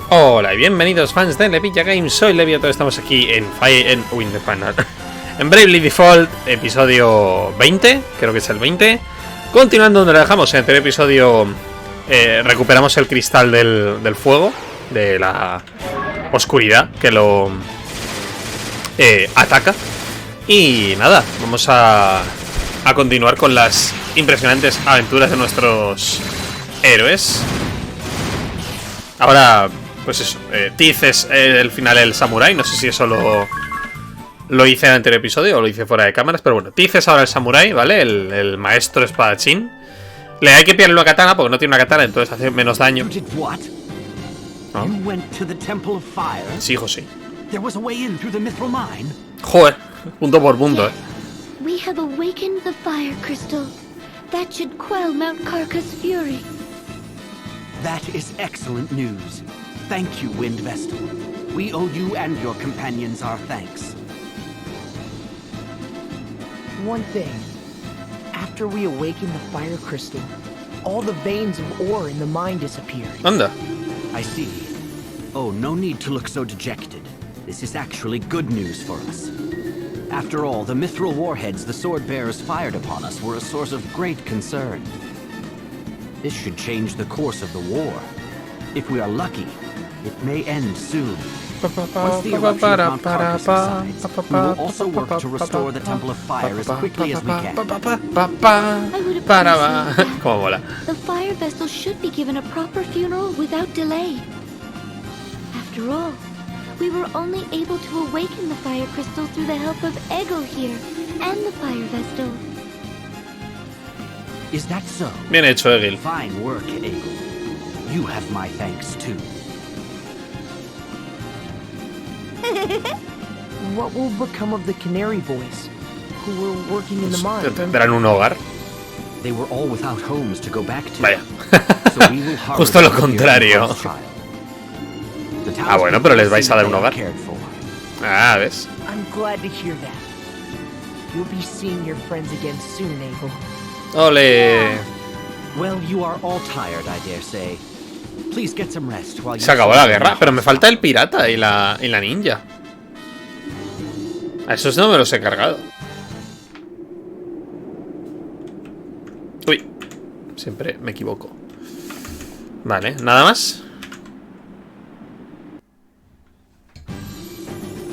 Hola y bienvenidos fans de LevillaGames, soy Levillato, estamos aquí en en Bravely Default, episodio 20, creo que es el 20. Continuando donde lo dejamos, en el anterior episodio recuperamos el cristal del fuego, de la oscuridad que lo ataca. Y nada, vamos a continuar con las impresionantes aventuras de nuestros héroes. Ahora, pues eso, Tiz es el final el samurái. No sé si eso lo hice en el anterior episodio o lo hice fuera de cámaras, pero bueno, Tiz es ahora el samurái, ¿vale? El maestro espadachín. Le hay que pillarle una katana porque no tiene una katana, entonces hace menos daño. ¿No? Sí, hijo, sí. Joder, punto por punto, We have awakened the fire crystal. That should quell Mount Karka's fury. That is excellent news. Thank you, Wind Vestal. We owe you and your companions our thanks. One thing. After we awaken the fire crystal, all the veins of ore in the mine disappeared. Anda. I see. Oh, no need to look so dejected. This is actually good news for us. After all, the mithril warheads the sword bearers fired upon us were a source of great concern. This should change the course of the war. If we are lucky, it may end soon. Once the eruption of Mount Karka subsides, we will also work to restore the Temple of Fire as quickly as we can. I would appreciate that. Como mola. The fire vessel should be given a proper funeral without delay. After all, we were only able to awaken the fire crystal through the help of Ego here and the fire vestal. Is that so? Bien hecho, Egil. Fine work, Ego. You have my thanks too. What will become of the Canary Boys who were working in the mine? ¿Tendrán un hogar? They were all without homes to go back to. Vaya. So we will harvest Justo lo here in contrario. Rothschild. The Ah, bueno, pero les vais a dar un hogar. cared for. Ah, ¿ves? I'm glad to hear that. You'll be seeing your friends again soon, Abel. Ole. Well, you are all tired, I dare say. Please get some rest while you. Se acabó la guerra, pero me falta el pirata y la ninja. A esos no me los he cargado. Uy, siempre me equivoco. Vale, ¿nada más?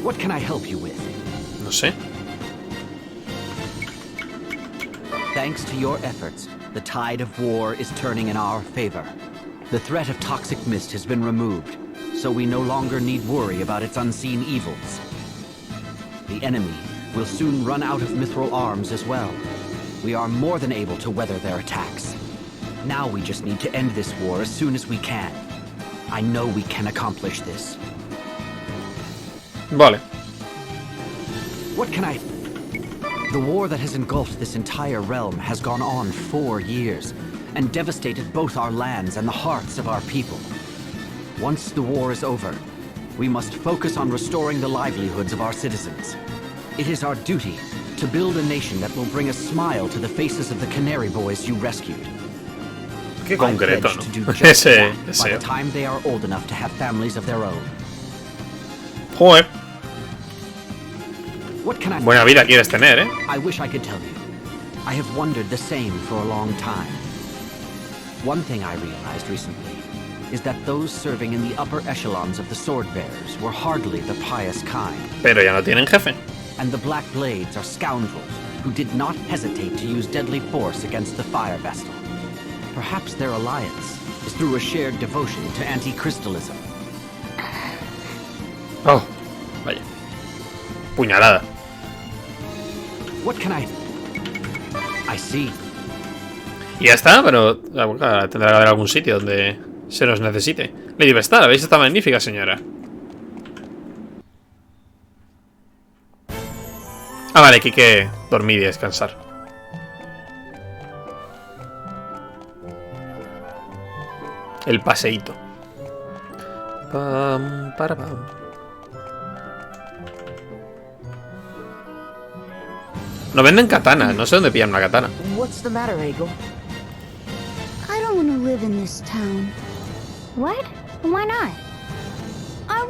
What can I help you with? No sé. Thanks to your efforts, the tide of war is turning in our favor. The threat of toxic mist has been removed, so we no longer need worry about its unseen evils. The enemy will soon run out of mithril arms as well. We are more than able to weather their attacks. Now we just need to end this war as soon as we can. I know we can accomplish this. Vale. What can I... The war that has engulfed this entire realm has gone on 4 years and devastated both our lands and the hearts of our people. Once the war is over, we must focus on restoring the livelihoods of our citizens. It is our duty to build a nation that will bring a smile to the faces of the Canary Boys you rescued. Qué concreto, I pledge to do ¿no? just that by Ese. the time they are old enough to have families of their own. Joder. What can I... Buena vida quieres tener, ¿eh? I wish I could tell you. I have wondered the same for a long time. One thing I realized recently is that those serving in the upper echelons of the sword bearers were hardly the pious kind. Pero ya no tienen jefe. And the Black Blades are scoundrels who did not hesitate to use deadly force against the Fire Vestal. Perhaps their alliance is through a shared devotion to anti-crystalism. Oh, vaya. Puñalada. What can I see. Y ya está, pero tendrá que haber algún sitio donde se nos necesite. Lady Vestal, ¿habéis esta magnífica señora? Ah, vale, aquí hay que dormir y descansar. El paseíto. Pam, para, pam. No venden katanas, no sé dónde pillan una katana. What's the matter, Ego? I don't want to live in this town. What? Why not?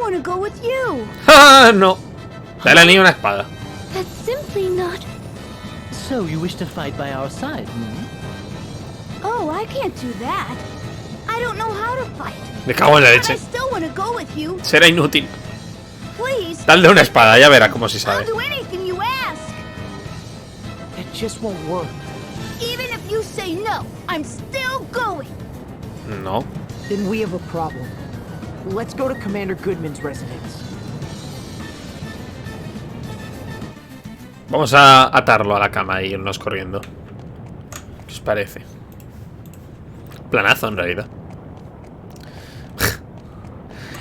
want to go with you. ¡Ah, no! Dale al niño una espada. That's simply not. So you wish to fight by our side, Oh, I can't do that. I don't know how to fight. Me cago en la But I leche. still want to go with you. Será inútil. Please. Dale una espada, ya verá cómo si I'll sabe. do anything you ask. That just won't work. Even if you say no, I'm still going. No. Then we have a problem. Let's go to Commander Goodman's residence. Vamos a atarlo a la cama y irnos corriendo. ¿Qué os parece? Planazo, en realidad.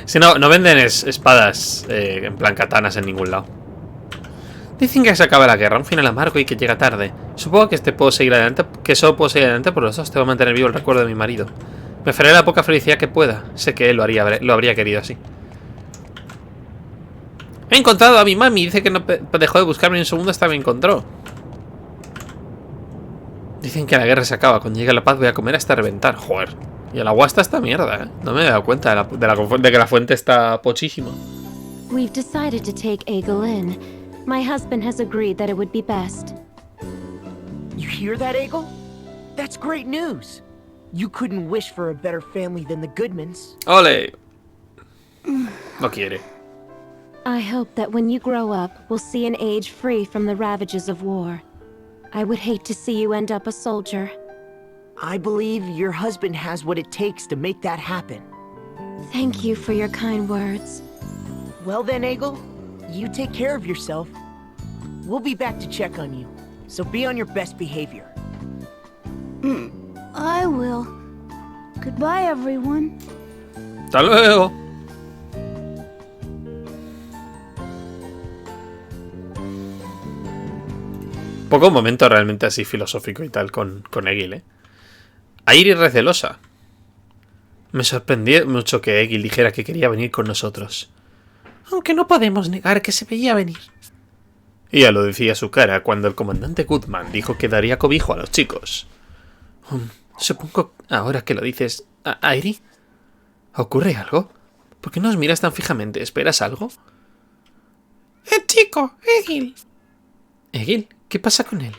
Si no, no venden espadas en plan katanas en ningún lado. Dicen que se acaba la guerra, un final amargo y que llega tarde. Supongo que solo puedo seguir adelante por los dos. Tengo que mantener vivo el recuerdo de mi marido. Me faré la poca felicidad que pueda. Sé que él lo habría querido así. He encontrado a mi mami. Dice que no dejó de buscarme ni un segundo hasta me encontró. Dicen que la guerra se acaba. Cuando llegue la paz voy a comer hasta reventar. Joder. Y el agua está esta mierda, ¿eh? No me he dado cuenta de que la fuente está pochísima. We've decided to take Egel in. My husband has agreed that it would be best. You hear that, Egel? That's great news. You couldn't wish for a better family than the Goodmans. ¡Ole! No quiere. I hope that when you grow up, we'll see an age free from the ravages of war. I would hate to see you end up a soldier. I believe your husband has what it takes to make that happen. Thank you for your kind words. Well then, Egel, you take care of yourself. We'll be back to check on you, so be on your best behavior. I will. Goodbye, everyone. ¡Hasta luego! Poco momento realmente así filosófico y tal con Egil, ¿eh? Airi recelosa. Me sorprendió mucho que Egil dijera que quería venir con nosotros. Aunque no podemos negar que se veía venir. Ella lo decía a su cara cuando el comandante Goodman dijo que daría cobijo a los chicos. Supongo, ahora que lo dices, Airi, ¿ocurre algo? ¿Por qué nos miras tan fijamente? ¿Esperas algo? ¡El chico! ¡Egil! ¿Egil? ¿Qué pasa con él?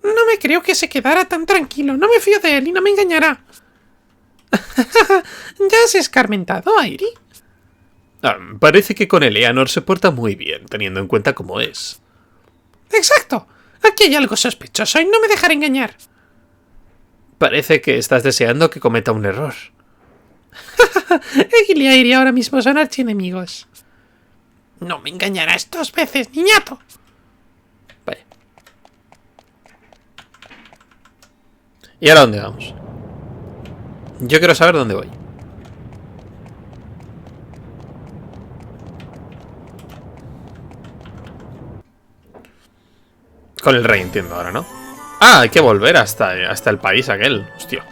No me creo que se quedara tan tranquilo. No me fío de él y no me engañará. ¿Ya has escarmentado, Airi? Parece que con Eleanor se porta muy bien, teniendo en cuenta cómo es. ¡Exacto! Aquí hay algo sospechoso y no me dejaré engañar. Parece que estás deseando que cometa un error. Egil y Airi ahora mismo son archienemigos. No me engañarás 2 veces, niñato. Vale. ¿Y ahora dónde vamos? Yo quiero saber dónde voy. Con el rey, entiendo ahora, ¿no? Ah, hay que volver hasta el país aquel. Hostia.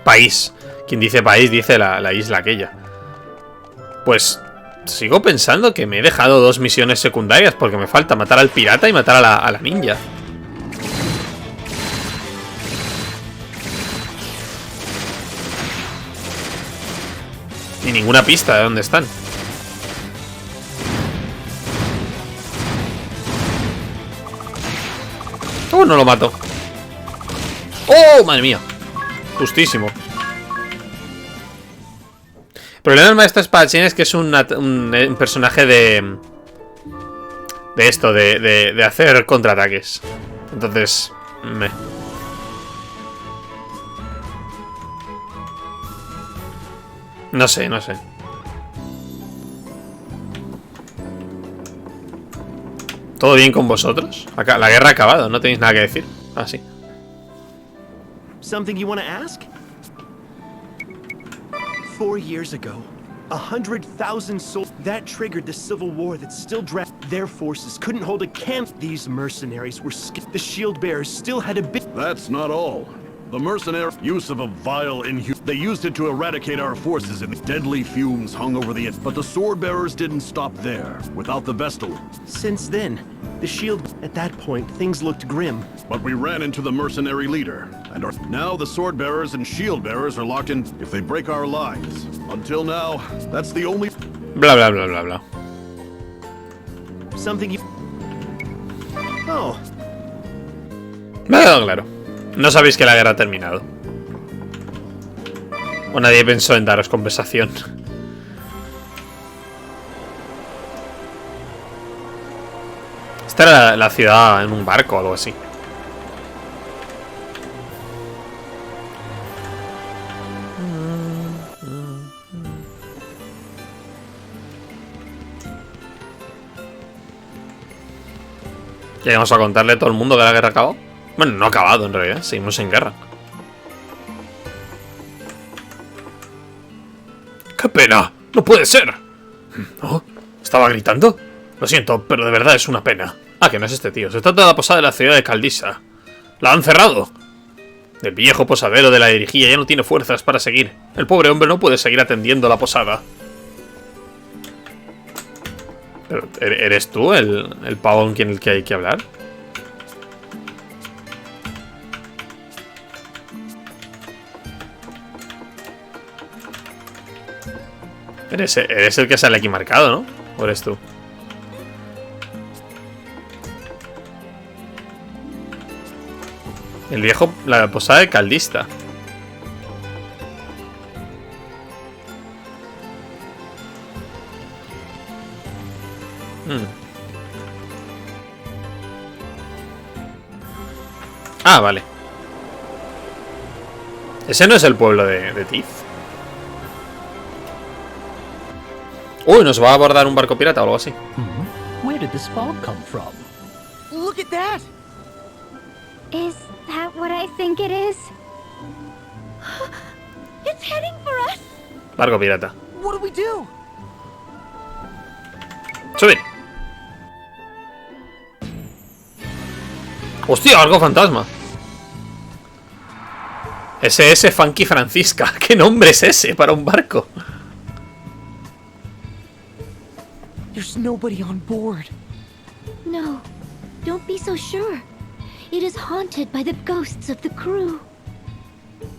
País. Quien dice país dice la isla aquella. Pues sigo pensando que me he dejado 2 misiones secundarias porque me falta matar al pirata y matar a la ninja. Y ninguna pista de dónde están. Oh, no lo mato. Oh, madre mía. Justísimo. El problema del maestro espadachín es que es un personaje de esto, de hacer contraataques. Entonces, no sé. ¿Todo bien con vosotros? Acá, la guerra ha acabado, no tenéis nada que decir. Ah, sí. Something you want to ask? 4 years ago, 100,000 souls that triggered the civil war that still dragged. Their forces couldn't hold a camp. These mercenaries were the shield bearers still had a bit. That's not all. The mercenary use of a vile They used it to eradicate our forces and deadly fumes hung over the... But the sword bearers didn't stop there. Without the Vestal... Since then, the shield... At that point, things looked grim. But we ran into the mercenary leader. And now the sword bearers and shield bearers are locked in if they break our lines. Until now, that's the only... Bla bla bla bla bla. Something you... Oh. Me ha quedado claro. No sabéis que la guerra ha terminado. O nadie pensó en daros compensación. Esta era la ciudad en un barco o algo así. Ya vamos a contarle a todo el mundo que la guerra acabó. Bueno, no ha acabado en realidad, seguimos en guerra. ¡Qué pena! ¡No puede ser! ¿Oh? ¿Estaba gritando? Lo siento, pero de verdad es una pena. Ah, que no es este tío. Se trata de la posada de la ciudad de Caldisa. ¡La han cerrado! El viejo posadero de la dirigía ya no tiene fuerzas para seguir. El pobre hombre no puede seguir atendiendo la posada. Pero, ¿eres tú el pavón con el que hay que hablar? Eres el que sale aquí marcado, ¿no? ¿O eres tú? El viejo... La posada de Caldista. Ah, vale. Ese no es el pueblo de Tiff. Uy, nos va a abordar un barco pirata o algo así. Where did this fog come from? Look at that! Is that what I think it is? It's heading for us! Barco pirata. What do we do? Subir. Hostia, barco fantasma. SS Funky Francisca. ¿Qué nombre es ese para un barco? There's nobody on board. No, don't be so sure. It is haunted by the ghosts of the crew.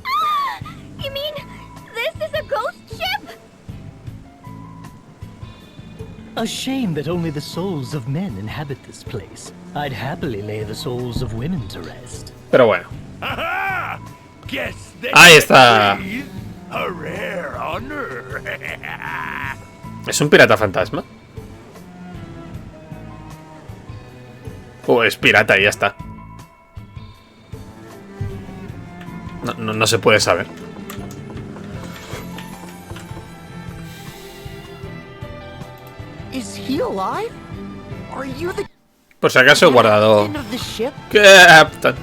Ah! You mean this is a ghost ship? A shame that only the souls of men inhabit this place. I'd happily lay the souls of women to rest. Pero bueno. Aha! Guess Ahí está. A rare honor. ¿Es un pirata fantasma? Es pirata y ya está. No se puede saber. Is he alive? Are you the Por si acaso he guardado. captain of the ship? Captain.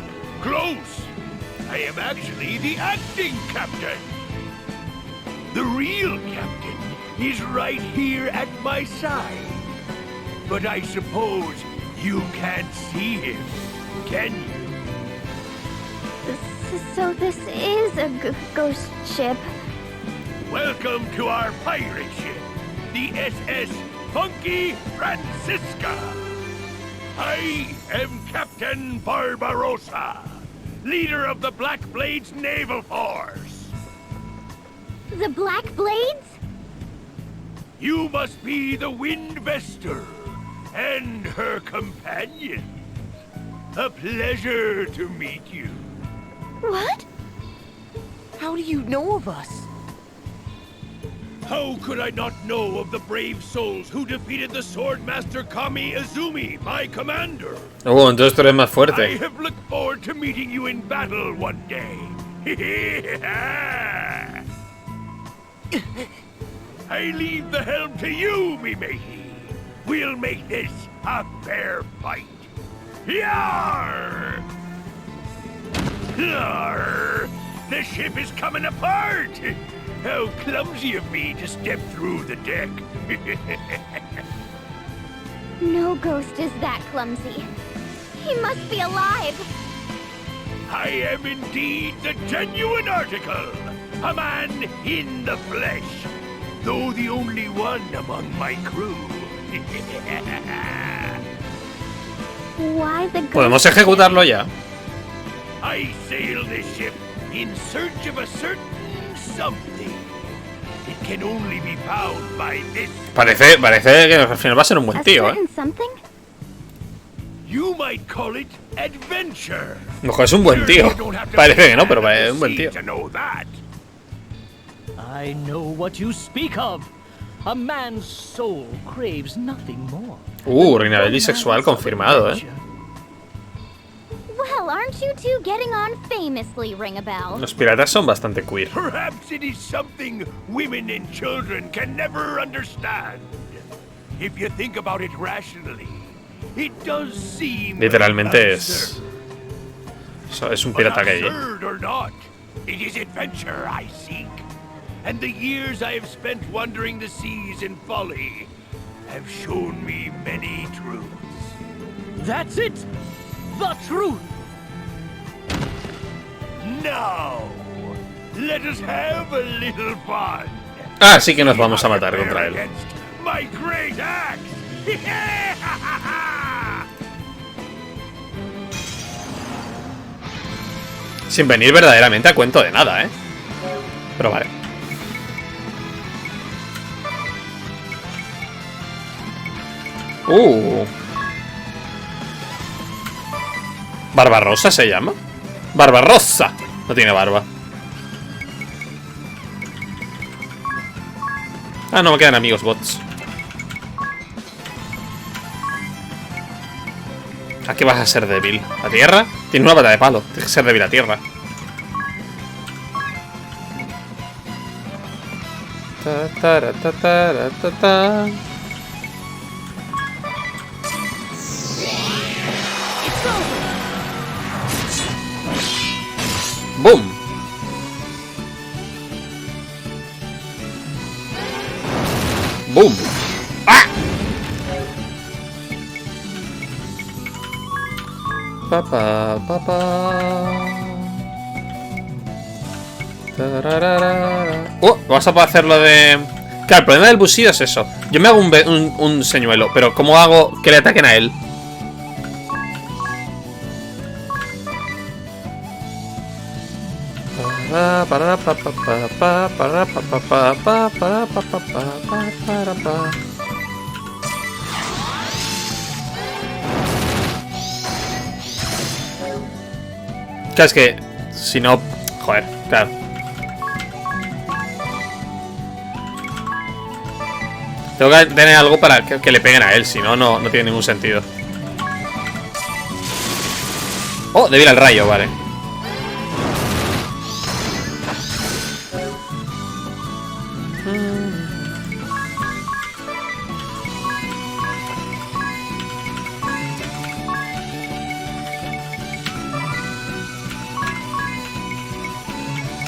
Close. I am actually the acting captain. The real captain is right here at my side. But I suppose you can't see him, can you? So this is a ghost ship. Welcome to our pirate ship, the SS Funky Francisca. I am Captain Barbarossa, leader of the Black Blades Naval Force. The Black Blades? You must be the Wind Vestor and her companion. A pleasure to meet you. What? How do you know of us? How could I not know of the brave souls who defeated the Swordmaster Kami Izumi, my commander? Entonces tú eres más I fuerte. have looked forward to meeting you in battle one day. I leave the helm to you, me matey. We'll make this a fair fight. Yarr! Yarr! The ship is coming apart! How clumsy of me to step through the deck. No ghost is that clumsy. He must be alive. I am indeed the genuine article, a man in the flesh, though the only one among my crew. Why the Podemos ejecutarlo ya. I sail this ship in search of a certain something. It can only be found by this. Parece que al final va a ser un buen a tío, certain something? You might call it adventure. Ojo, es un buen tío. Parece que no, pero es un buen tío. To know that. I know what you speak of. A man's soul craves nothing more. Reina bisexual confirmado, Well, aren't you two getting on famously, Ringabell? Los piratas son bastante queer. Perhaps it is something women and children can never understand. If you think about it rationally, it does seem Literalmente absurd. es un pirata But gay. absurd or not, it is adventure I seek. And the years I have spent wandering the seas in folly have shown me many truths. That's it! The truth! Now, let us have a little fun. Ah, sí que nos vamos a matar contra él. My great axe. Sin venir verdaderamente a cuento de nada, Pero vale. ¿Barbarosa se llama? ¡Barbarosa! No tiene barba. Ah, no me quedan amigos bots. ¿A qué vas a ser débil? ¿A tierra? Tiene una pata de palo. Tienes que ser débil a tierra. ¡Boom! ¡Boom! ¡Ah! Papá, papá. Vamos a poder hacerlo de... Claro, el problema del busido es eso. Yo me hago un señuelo, pero ¿cómo hago que le ataquen a él? Claro, es que si no... Joder, claro. Tengo que tener algo para que le peguen a él, si no, no tiene ningún sentido. Oh, débil al rayo, vale.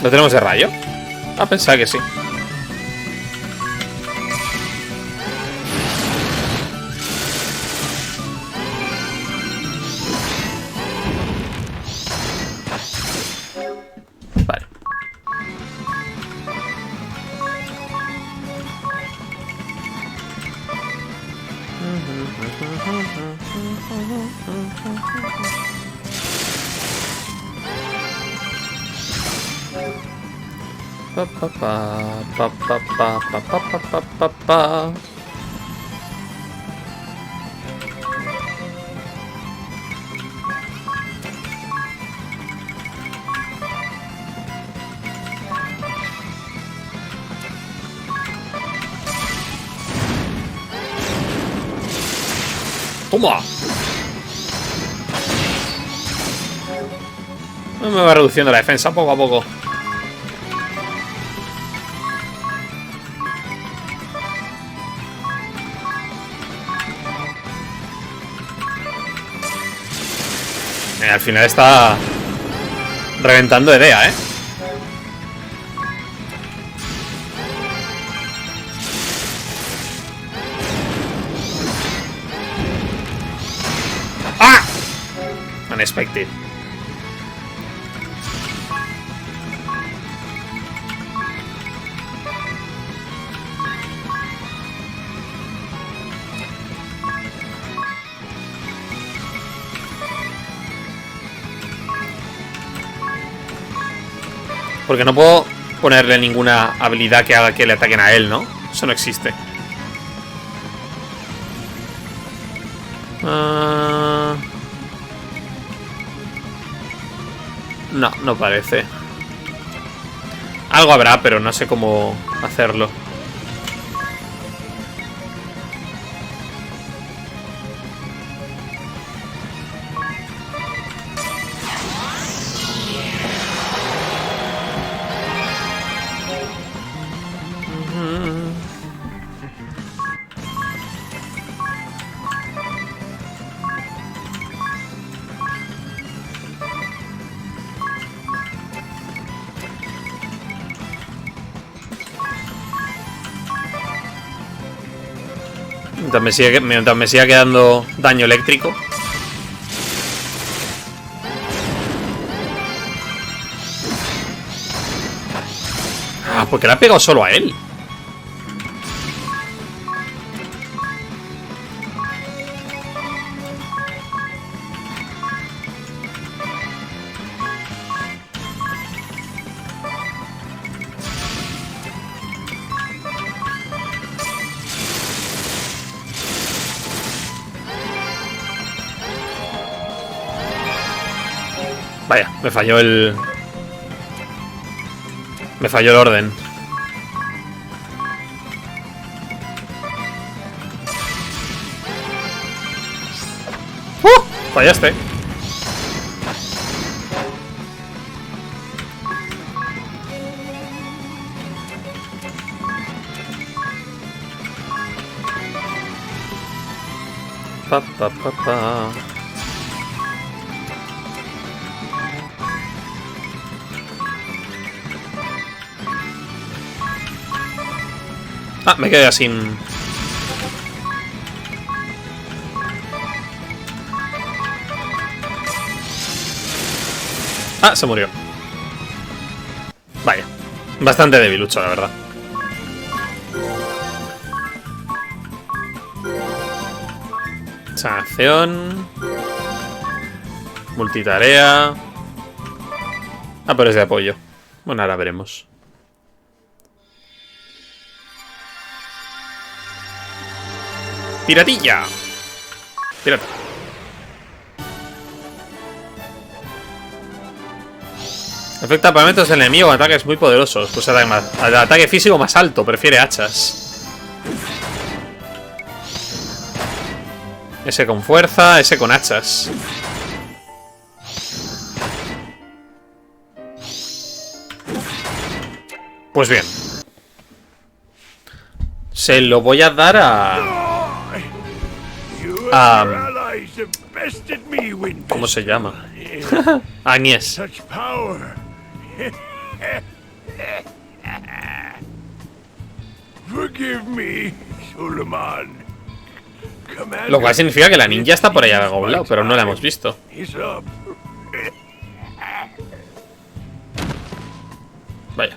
¿Lo tenemos de rayo? Ah, pensaba que sí. Vale. Pa pa pa pa pa pa pa pa pa pa pa. Toma. Me va reduciendo la defensa poco a poco. Al final está reventando idea, ¡Ah! Unexpected. Porque no puedo ponerle ninguna habilidad que haga que le ataquen a él, ¿no? Eso no existe. No, no parece. Algo habrá, pero no sé cómo hacerlo. Mientras me siga quedando daño eléctrico. Ah, porque le ha pegado solo a él. Vaya, me falló el... Me falló el orden. Fallaste. Pa, pa, pa, pa. Ah, me quedé sin... Ah, se murió. Vaya. Bastante debilucho, la verdad. Sanación. Multitarea. Ah, pero es de apoyo. Bueno, ahora veremos. ¡Piratilla! Pirata. Afecta a parámetros del enemigo con ataques muy poderosos. Pues al ataque físico más alto. Prefiere hachas. Ese con fuerza, ese con hachas. Pues bien. Se lo voy a dar a... ¿Cómo se llama? Agnes. Lo cual significa que la ninja está por allá de algún lado, pero no la hemos visto. Vaya.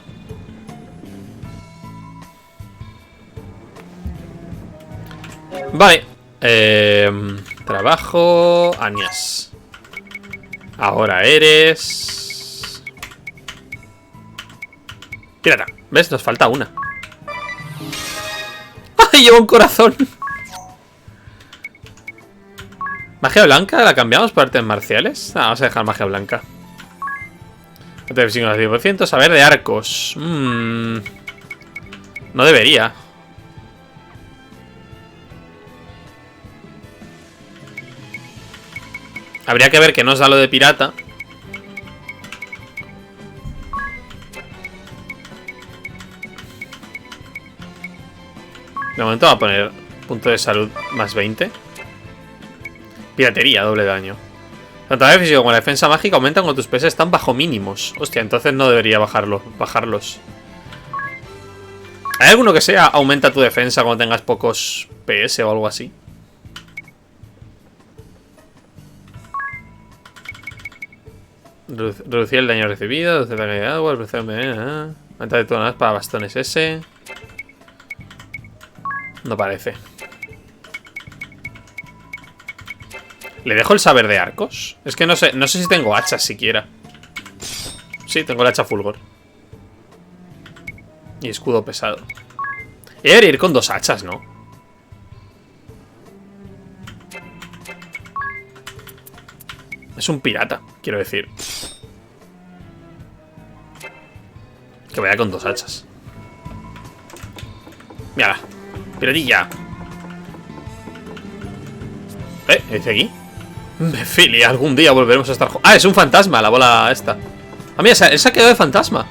Vale. Trabajo. Agnes. Ahora eres... Pirata. ¿Ves? Nos falta una. ¡Ay! Lleva un corazón. ¿Magia blanca? ¿La cambiamos por artes marciales? Ah, vamos a dejar magia blanca. Ataque físico al 10%. Saber de arcos. No debería. Habría que ver qué nos da lo de pirata. De momento va a poner punto de salud más 20. Piratería, doble daño. Tanto el físico como la defensa mágica aumentan cuando tus PS están bajo mínimos. Hostia, entonces no debería bajarlos. ¿Hay alguno que sea aumenta tu defensa cuando tengas pocos PS o algo así? Reducir el daño recibido, reducir la calidad de agua, aumenta de todas para bastones ese. No parece. ¿Le dejo el saber de arcos? Es que no sé si tengo hachas siquiera. Sí, tengo el hacha fulgor. Y escudo pesado. Y debería ir con 2 hachas, ¿no? Es un pirata, quiero decir. Que vaya con 2 hachas. Mira, piratilla. ¿Qué dice aquí? Philly, algún día volveremos a estar... Ah, es un fantasma, la bola esta. Ah, mira, se ha quedado de fantasma.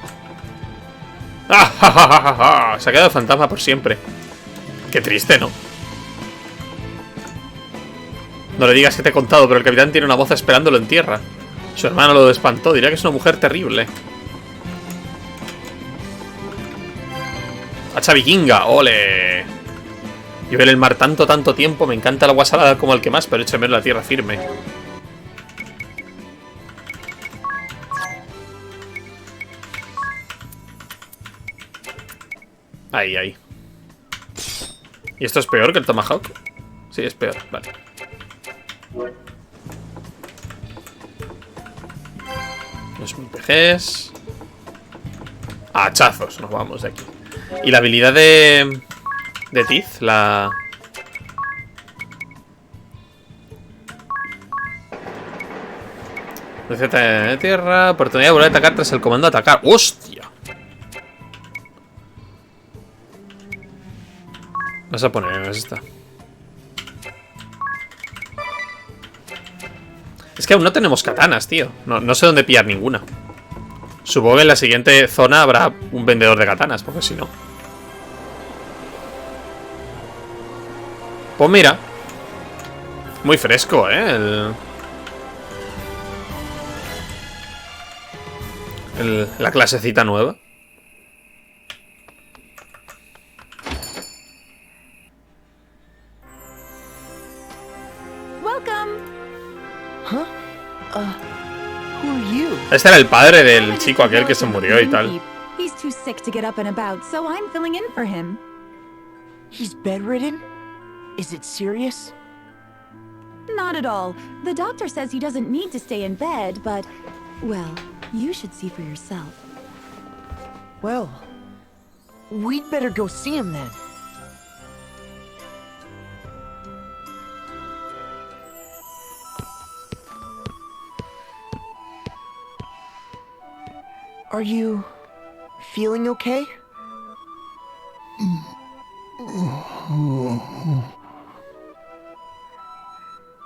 ¡Ah, ja, ja, ja, ja! Se ha quedado de fantasma por siempre. Qué triste, ¿no? No le digas que te he contado, pero el capitán tiene una voz esperándolo en tierra. Su hermano lo espantó, diría que es una mujer terrible. Hacha vikinga, ole. Y ver el mar tanto tiempo. Me encanta el agua salada como el que más, pero echo de menos la tierra firme. Ahí. ¿Y esto es peor que el Tomahawk? Sí, es peor, vale. Los mil PGs. Hachazos, nos vamos de aquí. Y la habilidad de Tiz, la... Receta de tierra, oportunidad de volver a atacar tras el comando de atacar. ¡Hostia! Vas a poner esta. Es que aún no tenemos katanas, tío. No sé dónde pillar ninguna. Supongo que en la siguiente zona habrá un vendedor de katanas, porque si no... Pues mira. Muy fresco, ¿eh? La clasecita nueva. Este era el padre del chico aquel que se murió y tal. He's too sick to get up and about, so I'm filling in for him. He's bedridden? Is it serious? Not at all. The doctor says he doesn't need to stay in bed, but... Well, you should see for yourself. Well, we'd better go see him then. Are you feeling okay?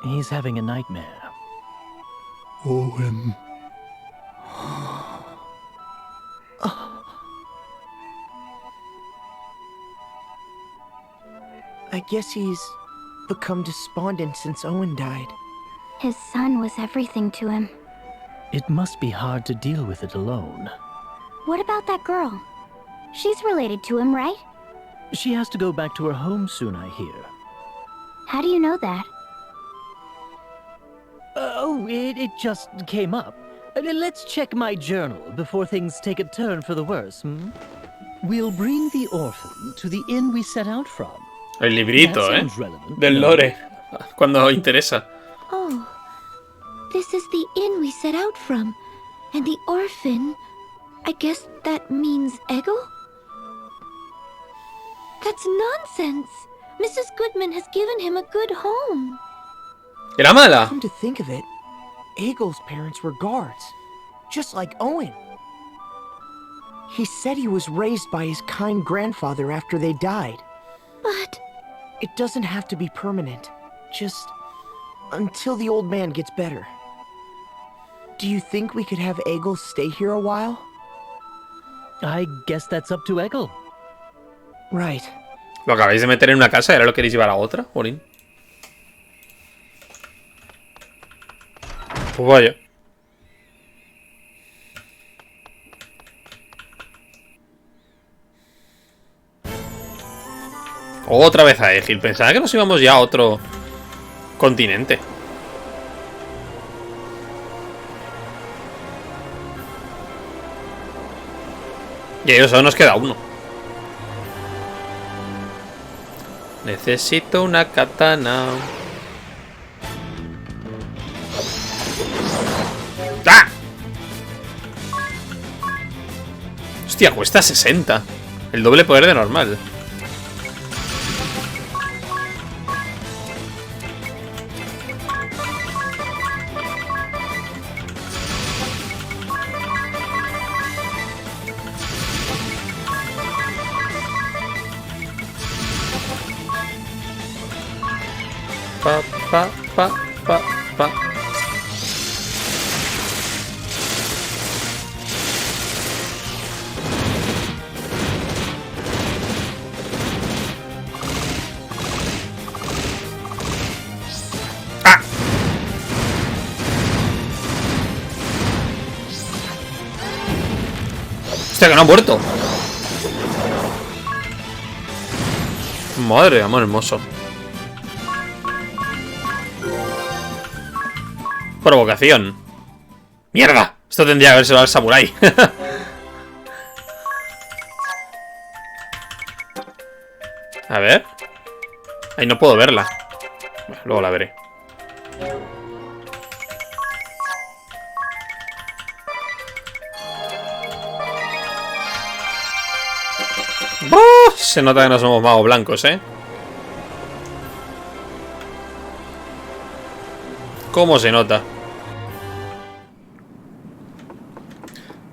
He's having a nightmare. Owen. I guess he's become despondent since Owen died. His son was everything to him. It must be hard to deal with it alone. What about that girl? She's related to him, right? She has to go back to her home soon, I hear. How do you know that? It just came up. Let's check my journal before things take a turn for the worse, hmm? We'll bring the orphan to the inn we set out from. El librito, del lore. Cuando interesa. Oh, this is the inn we set out from. And the orphan, I guess that means Ego? That's nonsense. Mrs. Goodman has given him a good home. Era mala. Come to think of it, Ego's parents were guards, just like Owen. He said he was raised by his kind grandfather after they died. But... It doesn't have to be permanent. Just until the old man gets better. Do you think we could have Egil stay here a while? I guess that's up to Egil. Right. Lo acabáis de meter en una casa y ahora lo queréis llevar a otra, Orin. Pues vaya. Otra vez a Egil. Pensaba que nos íbamos ya a otro continente. Y ahí solo nos queda uno. Necesito una katana. ¡Ah! Hostia, cuesta 60. El doble poder de normal. Pa, pa, pa, pa, pa. ¡Ah! Hostia, que no ha muerto. Madre de amor hermoso. Provocación. ¡Mierda! Esto tendría que haberse al samurái. A ver. Ahí no puedo verla. Bueno, luego la veré. ¡Oh! Se nota que no somos magos blancos, ¿eh? ¿Cómo se nota?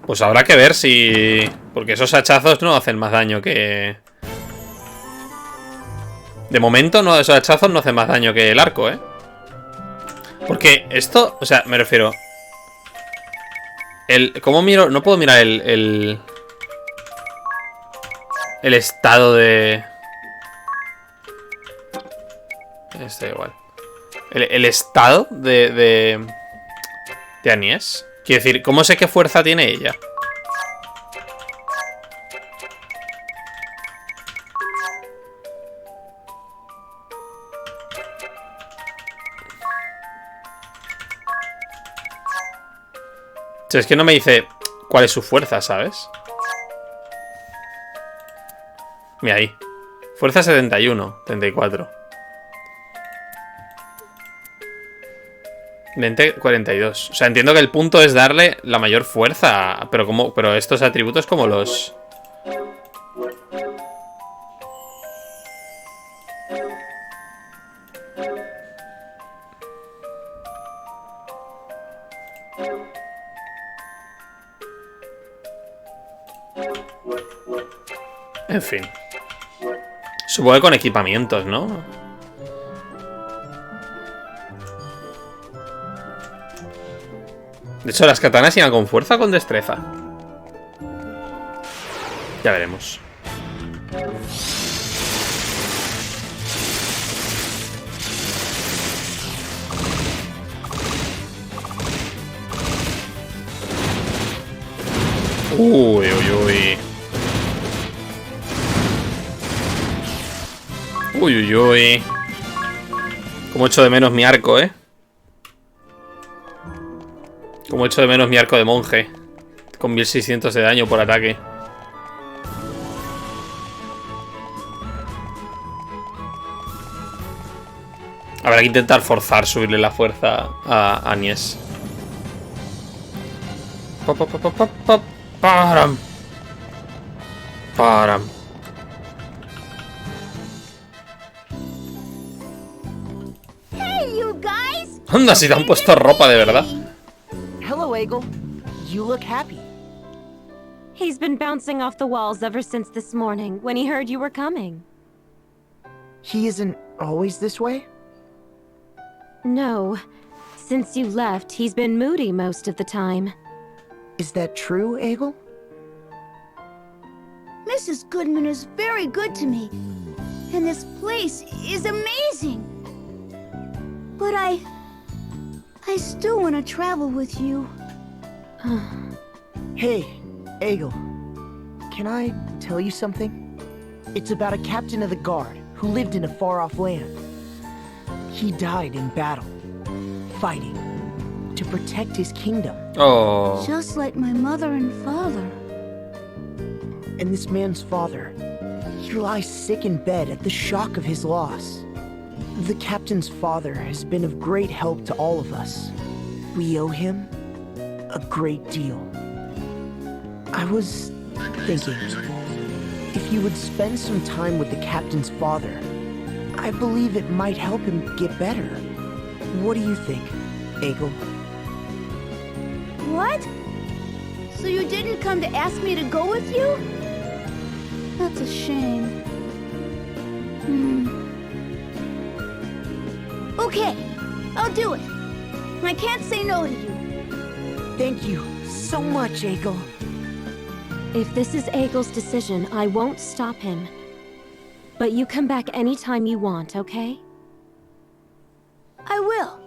Pues habrá que ver si... Porque esos hachazos no hacen más daño que... De momento, no, esos hachazos no hacen más daño que el arco, ¿eh? Porque esto... O sea, me refiero... ¿Cómo miro? No puedo mirar el estado de... Está igual. El estado de Agnès. Quiero decir, ¿cómo sé qué fuerza tiene ella? O sea, es que no me dice cuál es su fuerza, ¿sabes? Mira ahí. Fuerza 71, 34. Mente 42. O sea, entiendo que el punto es darle la mayor fuerza. Pero estos atributos como los... En fin. Supongo que con equipamientos, ¿no? De hecho, las katanas iban con fuerza o con destreza. Ya veremos. Uy, uy, uy. Uy, uy, uy. Como echo de menos mi arco, ¿eh? Como echo de menos mi arco de monje. Con 1600 de daño por ataque. Habrá que intentar forzar subirle la fuerza a Agnès. Param. Param. Hey, you guys! Anda, si te han puesto ropa de verdad. Hello, Egil. You look happy. He's been bouncing off the walls ever since this morning, when he heard you were coming. He isn't always this way? No. Since you left, he's been moody most of the time. Is that true, Egil? Mrs. Goodman is very good to me. And this place is amazing. But I still want to travel with you. Hey, Egil. Can I tell you something? It's about a captain of the guard who lived in a far-off land. He died in battle, fighting, to protect his kingdom. Oh. Just like my mother and father. And this man's father, he lies sick in bed at the shock of his loss. The captain's father has been of great help to all of us. We owe him a great deal. I was thinking, if if you would spend some time with the captain's father, I believe it might help him get better. What do you think, Egil? What? So you didn't come to ask me to go with you? That's a shame. Okay, I'll do it. I can't say no to you. Thank you so much, Egil. If this is Egil's decision, I won't stop him. But you come back anytime you want, okay? I will.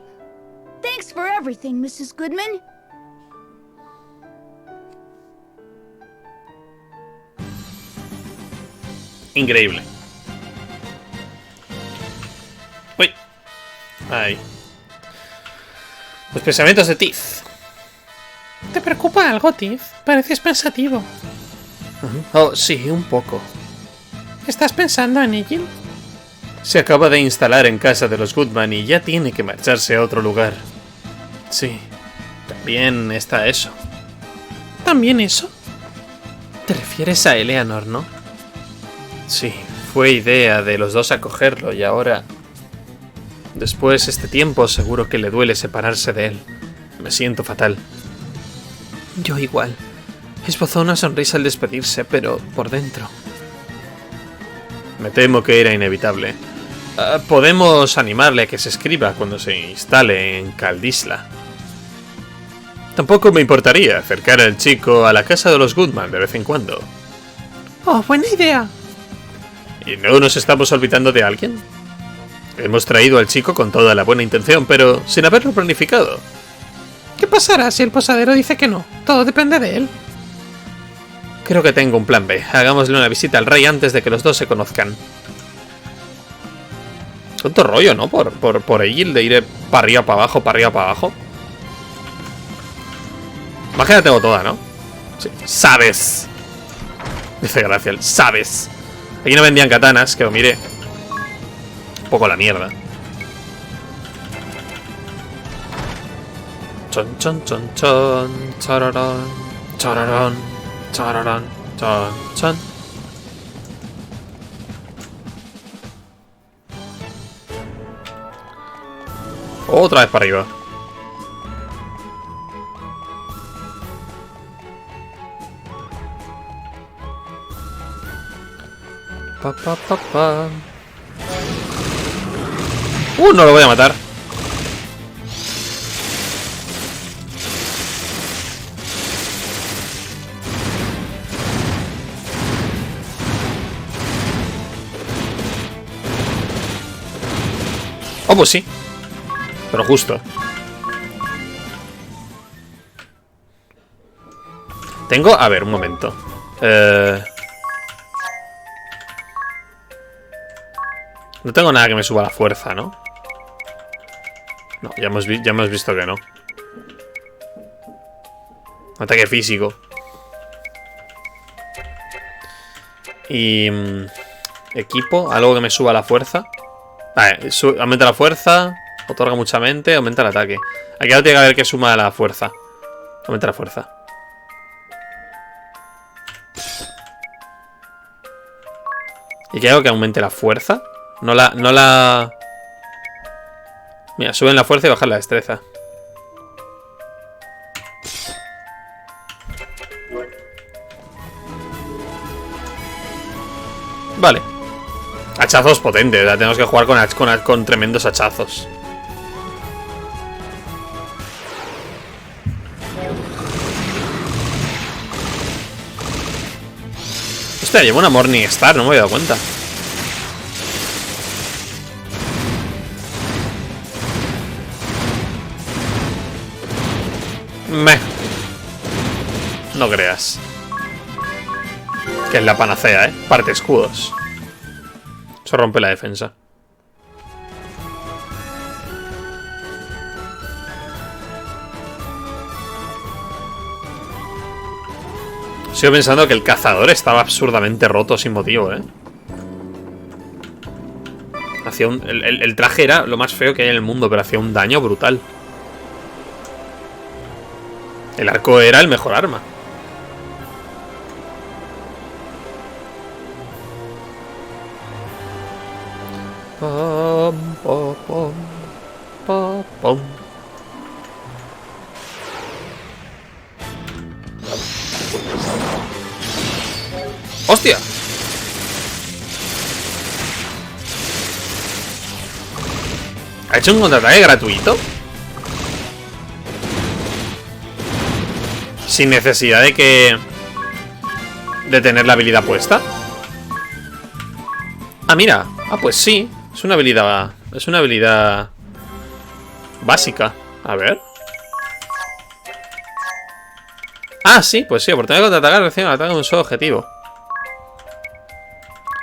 Thanks for everything, Mrs. Goodman. Increíble. Uy. Ahí. Los pensamientos de Tiff. ¿Te preocupa algo, Tiff? Pareces pensativo. Oh, sí, un poco. ¿Estás pensando en Egil? Se acaba de instalar en casa de los Goodman y ya tiene que marcharse a otro lugar. Sí, también está eso. ¿También eso? Te refieres a Eleanor, ¿no? Sí, fue idea de los dos acogerlo y ahora... Después de este tiempo seguro que le duele separarse de él. Me siento fatal. Yo igual. Esbozó una sonrisa al despedirse, pero por dentro... Me temo que era inevitable. Podemos animarle a que se escriba cuando se instale en Caldisla. Tampoco me importaría acercar al chico a la casa de los Goodman de vez en cuando. ¡Oh, buena idea! ¿Y no nos estamos olvidando de alguien? Hemos traído al chico con toda la buena intención, pero sin haberlo planificado. ¿Qué pasará si el posadero dice que no? Todo depende de él. Creo que tengo un plan B. Hagámosle una visita al rey antes de que los dos se conozcan. Tonto rollo, ¿no? Por Egil de ir para arriba, para abajo, para arriba, para abajo. Magia la tengo toda, ¿no? Sí. ¡Sabes! Dice Graciel. ¡Sabes! Aquí no vendían katanas, que lo mire. Un poco la mierda. Chon, chon, chon, chon. Chararón. Chararón. Chararón. Chon, chon. Otra vez para arriba. Pa, pa, pa, pa. No lo voy a matar. Oh, pues sí. Pero justo. Tengo... A ver, un momento. No tengo nada que me suba la fuerza, ¿no? No, ya hemos visto que no. Ataque físico. Y... equipo, algo que me suba la fuerza. Vale, aumenta la fuerza, otorga mucha mente, aumenta el ataque. Aquí ahora tiene que haber que suma la fuerza. Aumenta la fuerza. ¿Y qué hago que aumente la fuerza? No la... Mira, suben la fuerza y bajan la destreza. Vale. Hachazos potentes, ¿verdad? Tenemos que jugar con tremendos hachazos. Hostia, llevo una Morning Star, no me había dado cuenta. No creas. Que es la panacea, ¿eh? Parte escudos. Eso rompe la defensa. Sigo pensando que el cazador estaba absurdamente roto sin motivo, ¿eh? Hacía el traje era lo más feo que hay en el mundo, pero hacía un daño brutal. El arco era el mejor arma. Pom, pom, pom, pom, pom. ¡Hostia! ¿Ha hecho un contraataque gratuito? Sin necesidad de que... de tener la habilidad puesta. Ah, mira. Ah, pues sí. Es una habilidad... es una habilidad... básica. A ver. Ah, sí, pues sí. Oportunidad de contraatacar recibe un ataque de un solo objetivo.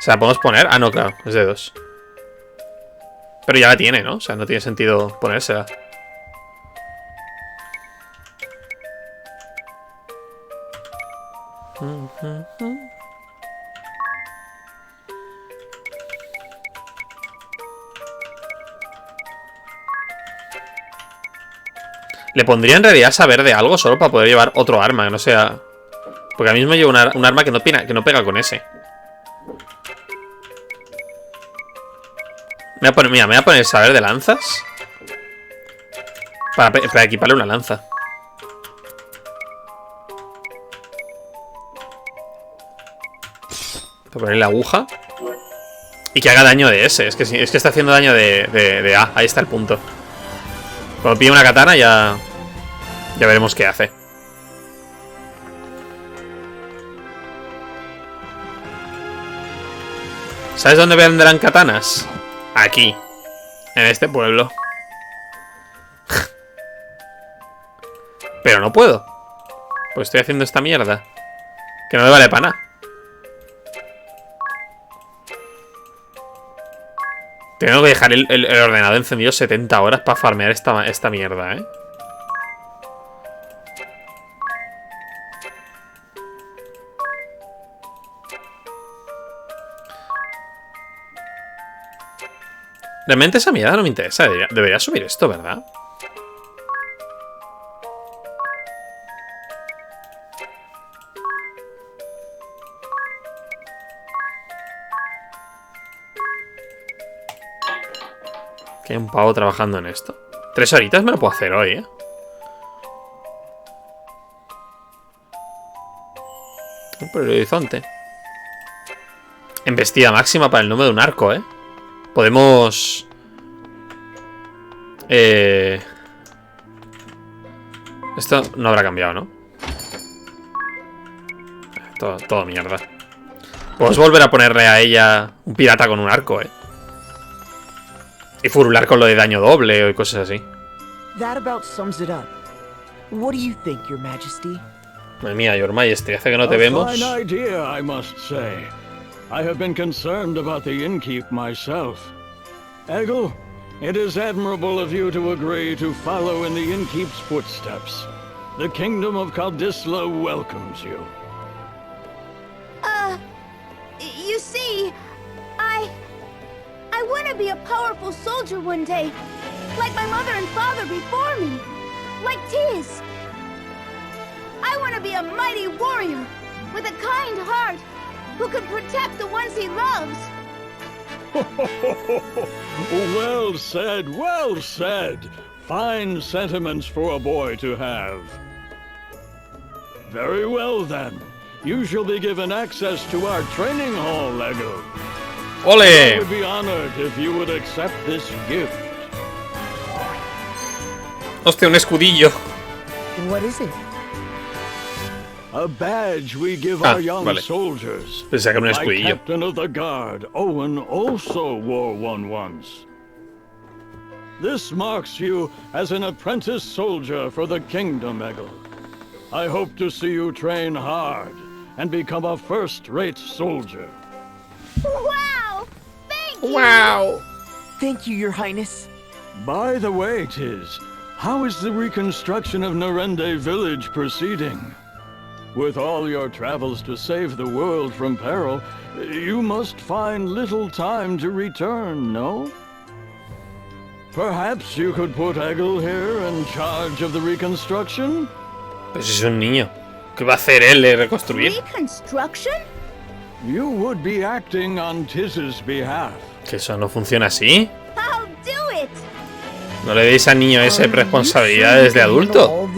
¿Se la podemos poner? Ah, no, claro. Es de 2. Pero ya la tiene, ¿no? O sea, no tiene sentido ponérsela. Le pondría en realidad saber de algo solo para poder llevar otro arma, que no sea... Porque ahora mismo llevo un arma que no pega con ese. Mira, me voy a poner saber de lanzas. Para equiparle una lanza. Para ponerle la aguja. Y que haga daño de ese. Es que está haciendo daño de A. Ahí está el punto. Cuando pide una katana ya veremos qué hace. ¿Sabes dónde venderán katanas? Aquí. En este pueblo. Pero no puedo. Pues estoy haciendo esta mierda. Que no me vale para nada. Tengo que dejar el ordenador encendido 70 horas para farmear esta mierda, ¿eh? Realmente esa mierda no me interesa. Debería subir esto, ¿verdad? Que hay un pavo trabajando en esto. 3 horitas me lo puedo hacer hoy, ¿eh? Por el horizonte. Embestida máxima para el número de un arco, ¿eh? Podemos... Esto no habrá cambiado, ¿no? Todo mierda. Podemos volver a ponerle a ella un pirata con un arco, ¿eh? Y furular con lo de daño doble y cosas así. That about sums it up. What do you think, Your Majesty? Madre mía, Your Majesty, hace que no te vemos. Fine idea, I must say. I have been concerned about the innkeep myself. Eggle, it is admirable of you to agree to follow in the innkeep's footsteps. The kingdom of Kaldisla welcomes you. You see, I want to be a powerful soldier one day, like my mother and father before me, like Tiz. I want to be a mighty warrior with a kind heart who can protect the ones he loves. Well said, well said. Fine sentiments for a boy to have. Very well then. You shall be given access to our training hall, Lego. ¡Ole! I would be honored if you would accept this gift. Hostia, un escudillo. What is it? A badge we give our young soldiers. Pensé que era un My escudillo. captain of the guard, Owen, also wore one once. This marks you as an apprentice soldier for the kingdom, Eggle. I hope to see you train hard and become a first-rate soldier. Wow! Thank you! ¡Wow! Thank you, Your Highness. By the way, Tiz, how is the reconstruction of Narende village proceeding? With all your travels to save the world from peril, you must find little time to return, no? Perhaps you could put Eggle here in charge of the reconstruction? Pues es un niño. ¿Qué va a hacer él de reconstruir? Reconstruction? You would be acting on Tiz's behalf. Que eso no funciona así. ¿No le deis al niño ese responsabilidades de adulto?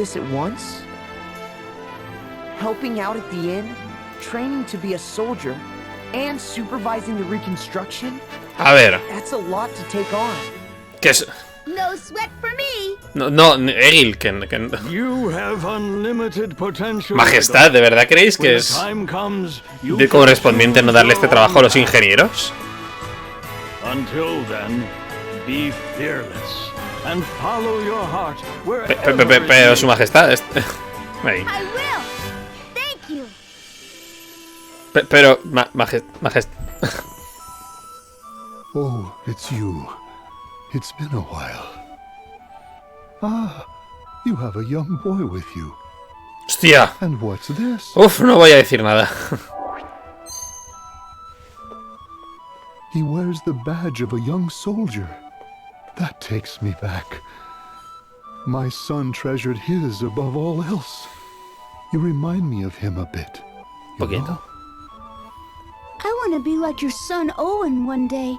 Helping out at the inn, training to be a soldier, and supervising the reconstruction. A ver. That's a lot to take on. ¿Qué es? No sweat for me. No, Egil, que... Majestad, ¿de verdad creéis que es de correspondiente no darle este trabajo a los ingenieros? Pero su majestad... Ahí. Pero, majestad... Oh, it's you. It's been a while. Ah, you have a young boy with you. Hostia. And what's this? Uf, no voy a decir nada. He wears the badge of a young soldier. That takes me back. My son treasured his above all else. You remind me of him a bit. Poquito. I want to be like your son Owen one day.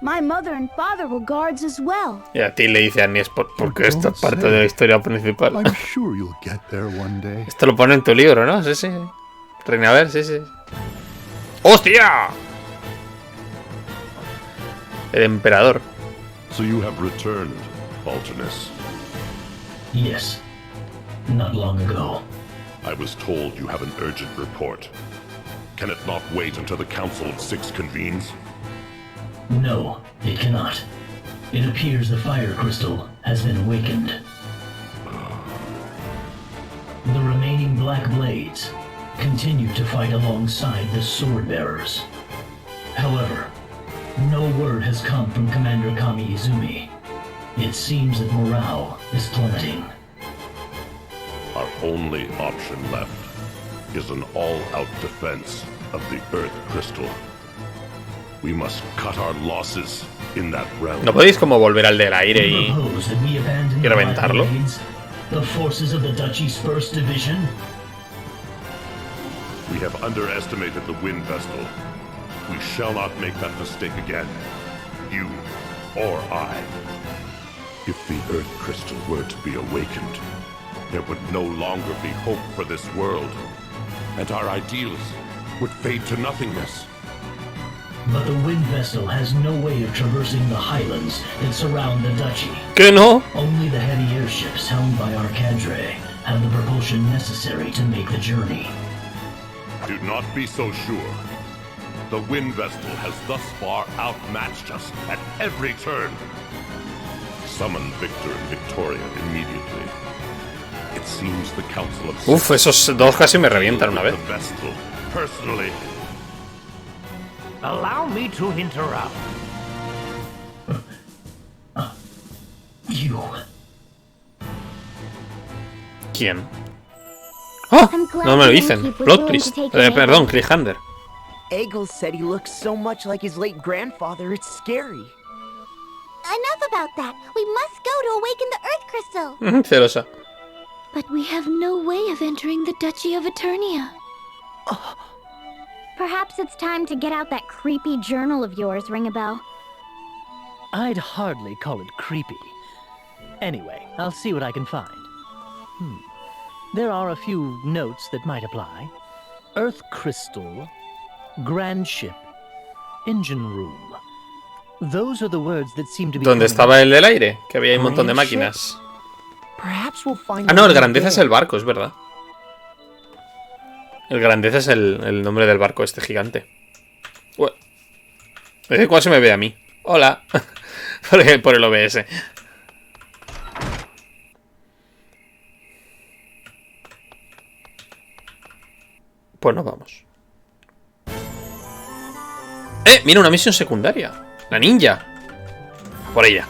My mother and father were guards as well. Y a ti le dice a Agnès porque esta es parte de la historia principal. I'm sure you'll get there one day. Esto lo pone en tu libro, ¿no? Sí, sí. Reina, a ver, sí, sí. ¡Hostia! El emperador. So you have returned, Balternus. Yes. Not long ago. I was told you have an urgent report. Can it not wait until the Council of Six convenes? No, it cannot. It appears the fire crystal has been awakened. The remaining Black Blades continue to fight alongside the Sword Bearers. However, no word has come from Commander Kami Izumi. It seems that morale is plummeting. Our only option left is an all-out defense of the Earth Crystal. We must cut our losses in that realm. ¿No podéis como volver al del aire y reventarlo? The forces of the Duchy's first division. We have underestimated the Wind Vestal. We shall not make that mistake again. You or I. If the Earth Crystal were to be awakened, there would no longer be hope for this world, and our ideals would fade to nothingness. But the Wind Vessel has no way of traversing the highlands that surround the Duchy. ¿Qué no? Only the heavy airships helmed by Arcadre have the propulsion necessary to make the journey. Do not be so sure. The Wind Vestal has thus far outmatched us at every turn. Summon Victor and Victoria immediately. It seems the Council of Uf, esos dos casi me revientan una vez. The Vestal personally. Allow me to interrupt. You. ¿Quién? ¡Ah! No me lo dicen. Plot twist. Perdón, cliffhanger. Egil said he looks so much like his late grandfather, it's scary. Enough about that. We must go to awaken the Earth Crystal. Celosa. But we have no way of entering the Duchy of Eternia. Perhaps it's time to get out that creepy journal of yours, Ringabel. I'd hardly call it creepy. Anyway, I'll see what I can find. There are a few notes that might apply. Earth Crystal, Grand Ship, Engine Room. Those are the words that seem to be... ¿Dónde estaba el del aire? Que había un montón de máquinas. Ah, no, el Grandeza es el barco, es verdad. El Grandeza es el nombre del barco este gigante. ¿Desde cuándo se me ve a mí? Hola. Por el OBS. Pues nos vamos. Mira, una misión secundaria. La ninja. Por ella.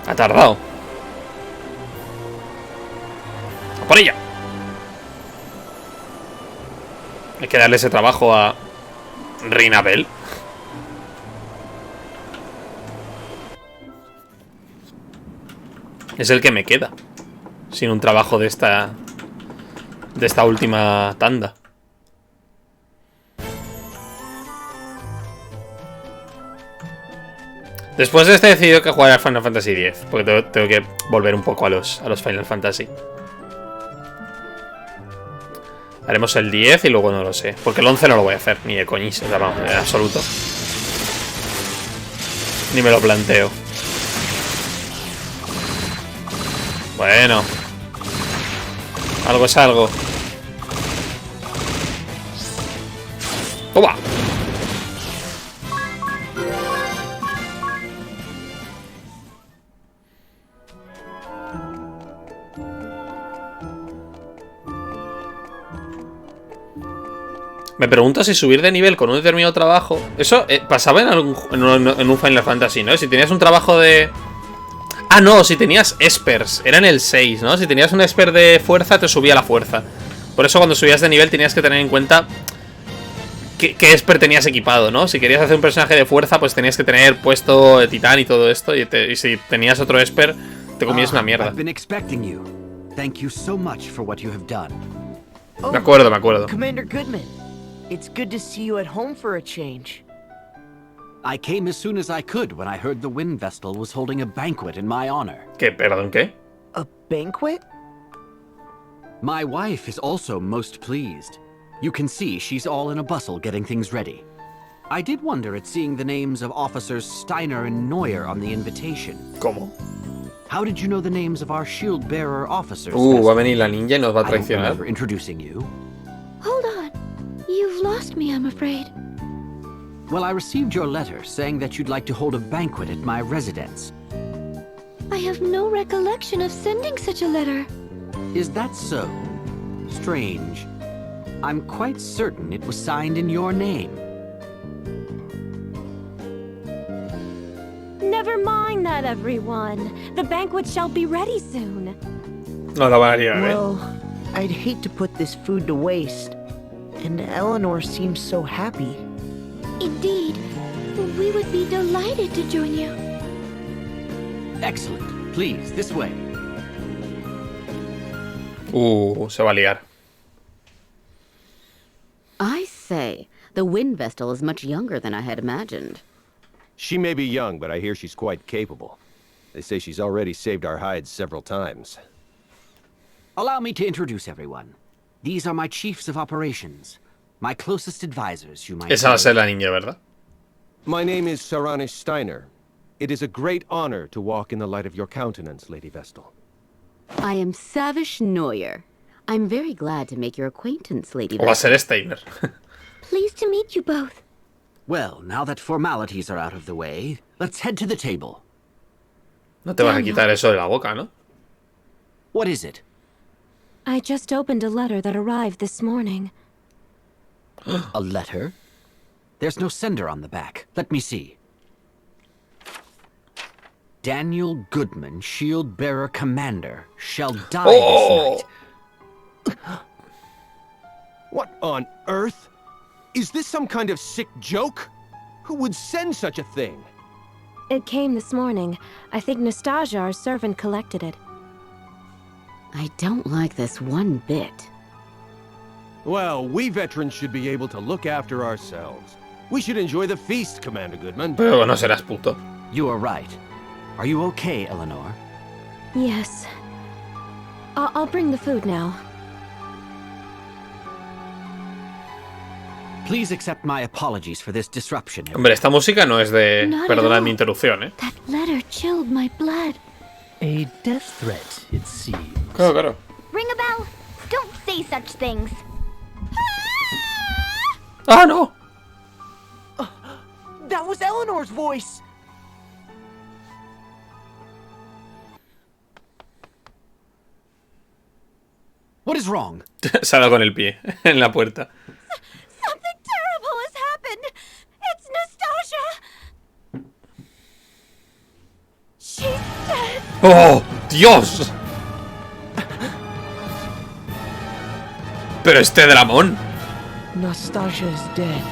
Ha tardado. Por ella. Hay que darle ese trabajo a Rinabel. Es el que me queda. Sin un trabajo de de esta última tanda. Después de este he decidido que jugaré al Final Fantasy X, porque tengo que volver un poco a los Final Fantasy. Haremos el 10 y luego no lo sé, porque el 11 no lo voy a hacer, ni de coñis, o sea, vamos, en absoluto. Ni me lo planteo. Bueno. Algo es algo. ¡Toma! Me pregunto si subir de nivel con un determinado trabajo... Eso pasaba en un Final Fantasy, ¿no? Si tenías un trabajo de... Ah, no, si tenías espers. Era en el 6, ¿no? Si tenías un esper de fuerza, te subía la fuerza. Por eso cuando subías de nivel tenías que tener en cuenta qué esper tenías equipado, ¿no? Si querías hacer un personaje de fuerza, pues tenías que tener puesto titán y todo esto. Y si tenías otro esper, te comías una mierda. Me acuerdo, me acuerdo. Commander Goodman, it's good to see you at home for a change. I came as soon as I could when I heard the Wind Vestal was holding a banquet in my honor. ¿Qué? ¿Perdón, qué? A banquet? My wife is also most pleased. You can see she's all in a bustle getting things ready. I did wonder at seeing the names of officers Steiner and Neuer on the invitation. ¿Cómo? How did you know the names of our shield-bearer officers? Va a venir la ninja y nos va a I don't traicionar. remember introducing you. Hold on. You've lost me, I'm afraid. Well, I received your letter saying that you'd like to hold a banquet at my residence. I have no recollection of sending such a letter. Is that so? Strange. I'm quite certain it was signed in your name. Never mind that, everyone. The banquet shall be ready soon. No la van a liar, Well, I'd hate to put this food to waste. And Eleanor seems so happy. Indeed. We would be delighted to join you. Excellent. Please, this way. Se va a liar. I say, the Wind Vestal is much younger than I had imagined. She may be young, but I hear she's quite capable. They say she's already saved our hides several times. Allow me to introduce everyone. These are my chiefs of operations. My closest advisors, you might Esa va a ser la niña, ¿verdad? My name is Saranish Steiner. It is a great honor to walk in the light of your countenance, Lady Vestal. I am Savish Neuer. I'm very glad to make your acquaintance, Lady O va a Vestal. ser Steiner. Pleased to meet you both. Well, now that formalities are out of the way, let's head to the table. No te vas a quitar eso de la boca, ¿no? What is it? I just opened a letter that arrived this morning. A letter? There's no sender on the back. Let me see. Daniel Goodman, Shield-Bearer Commander, shall die this night. What on earth? Is this some kind of sick joke? Who would send such a thing? It came this morning. I think Nastasia, our servant, collected it. I don't like this one bit. Well, we veterans should be able to look after ourselves. We should enjoy the feast, Commander Goodman. Pero no serás puto. You are right. Are you okay, Eleanor? Yes. I'll bring the food now. Please accept my apologies for this disruption. Hombre, esta música no es de... Not at Perdonad all. mi interrupción, ¿eh? That letter chilled my blood. A death threat, it seems. Claro, claro. Ring a bell. Don't say such things. ¡Ah, no! That was Eleanor's voice! What is wrong? Se ha dado con el pie en la puerta. Something terrible has happened. It's Nastasia. She's dead. ¡Oh, Dios! Pero este dramón. Nastasia is dead.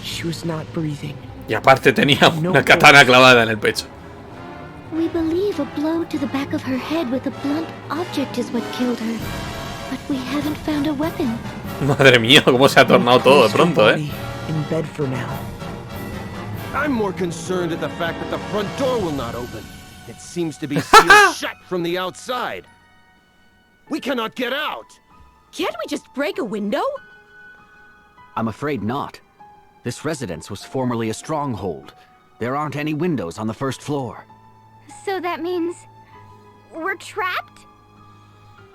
She was not breathing. Y aparte tenía una katana clavada en el pecho. We believe a blow to the back of her head with a blunt object is what killed her. But we haven't found a weapon. Madre mía, cómo se ha tornado todo de pronto, In bed for now. I'm more concerned at the fact that the front door will not open. It seems to be sealed shut from the outside. We cannot get out. Can't we just break a window? I'm afraid not. This residence was formerly a stronghold. There aren't any windows on the first floor. So that means we're trapped?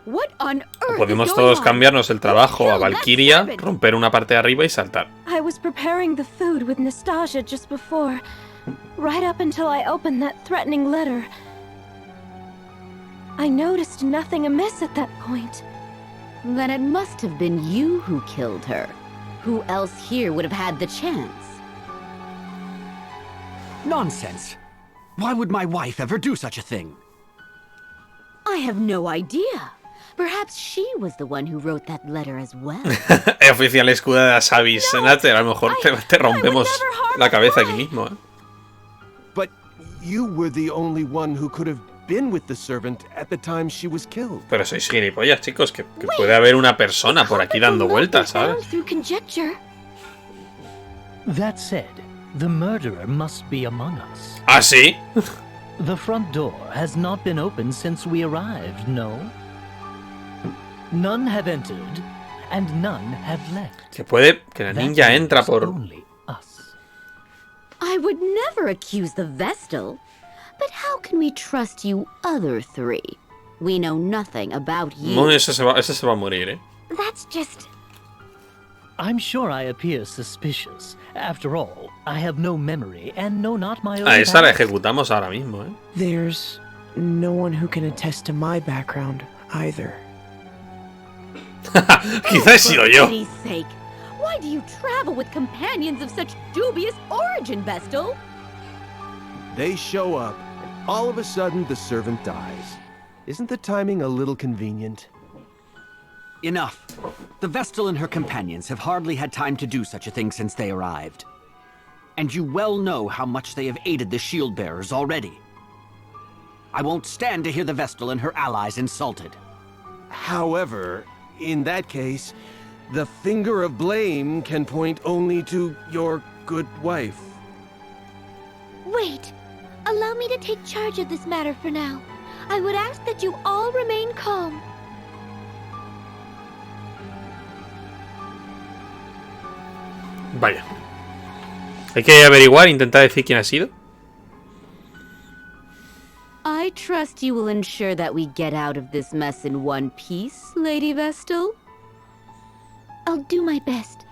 What on earth Podemos is todos going on? cambiarnos el trabajo a Valkyria, romper una parte de arriba y saltar. I was preparing the food with Nastasia just before, right up until I opened that threatening letter. I noticed nothing amiss at that point. Then it must have been you who killed her. Who else here would have had the chance? Nonsense! Why would my wife ever do such a thing? I have no idea. Perhaps she was the one who wrote that letter as well. Oficial escuda de Asabi Senator, a lo mejor te rompemos la cabeza aquí mismo, But you were the only one who could have been with the servant at the time she was killed. Pero sois gilipollas, chicos, que puede haber una persona por aquí dando vueltas, ¿sabes? Through conjecture. That said, the murderer must be among us. ¿Ah, sí? The front door has not been opened since we arrived, no? None have entered, and none have left. Que puede que la ninja entra por... I would never accuse the Vestal. But how can we trust you other three? We know nothing about you. No, ese se va a morir, That's just... I'm sure I appear suspicious. After all, I have no memory and know not my own Ah, esa la past. ejecutamos ahora mismo, There's no one who can attest to my background either. Quizá he sido yo. For pity's sake, why do you travel with companions of such dubious origin, Vestal? They show up, and all of a sudden the servant dies. Isn't the timing a little convenient? Enough. The Vestal and her companions have hardly had time to do such a thing since they arrived. And you well know how much they have aided the shield bearers already. I won't stand to hear the Vestal and her allies insulted. However, in that case, the finger of blame can point only to your good wife. Wait. Allow me to take charge of this matter for now. I would ask that you all remain calm. Vaya. Hay que averiguar, intentar decir quién ha sido. I trust you will ensure that we get out of this mess in one piece, Lady Vestal. I'll do my best.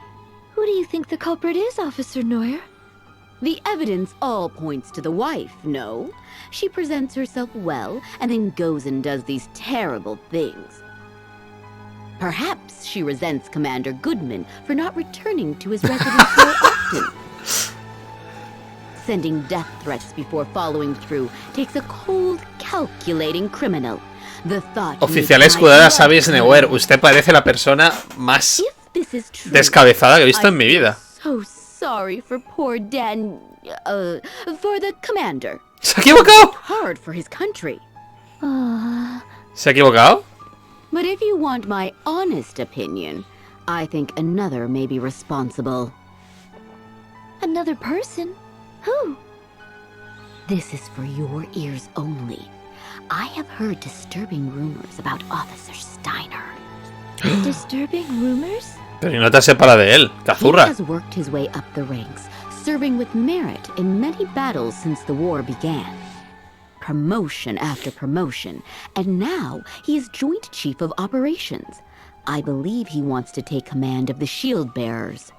Who do you think the culprit is, Officer Neuer? The evidence all points to the wife, no? She presents herself well and then goes and does these terrible things. Perhaps she resents Commander Goodman for not returning to his residence more often. Sending death threats before following through takes a cold, calculating criminal. The thought Oficial escudera Asabi Senator, usted parece la persona más descabezada que he visto en mi vida. So sorry for poor Dan, for the commander. ¿Se ha equivocado? Hard for his country. ¿Se ha equivocado? But if you want my honest opinion, I think another may be responsible. Another person? Who? This is for your ears only. I have heard disturbing rumors about Officer Steiner. Disturbing rumors? Pero no te separa de él, He cazurra. has worked his way up the ranks, serving with merit in many battles since the war began. Promotion after promotion, and now he is Joint Chief of Operations. I believe he wants to take command of the shield bearers.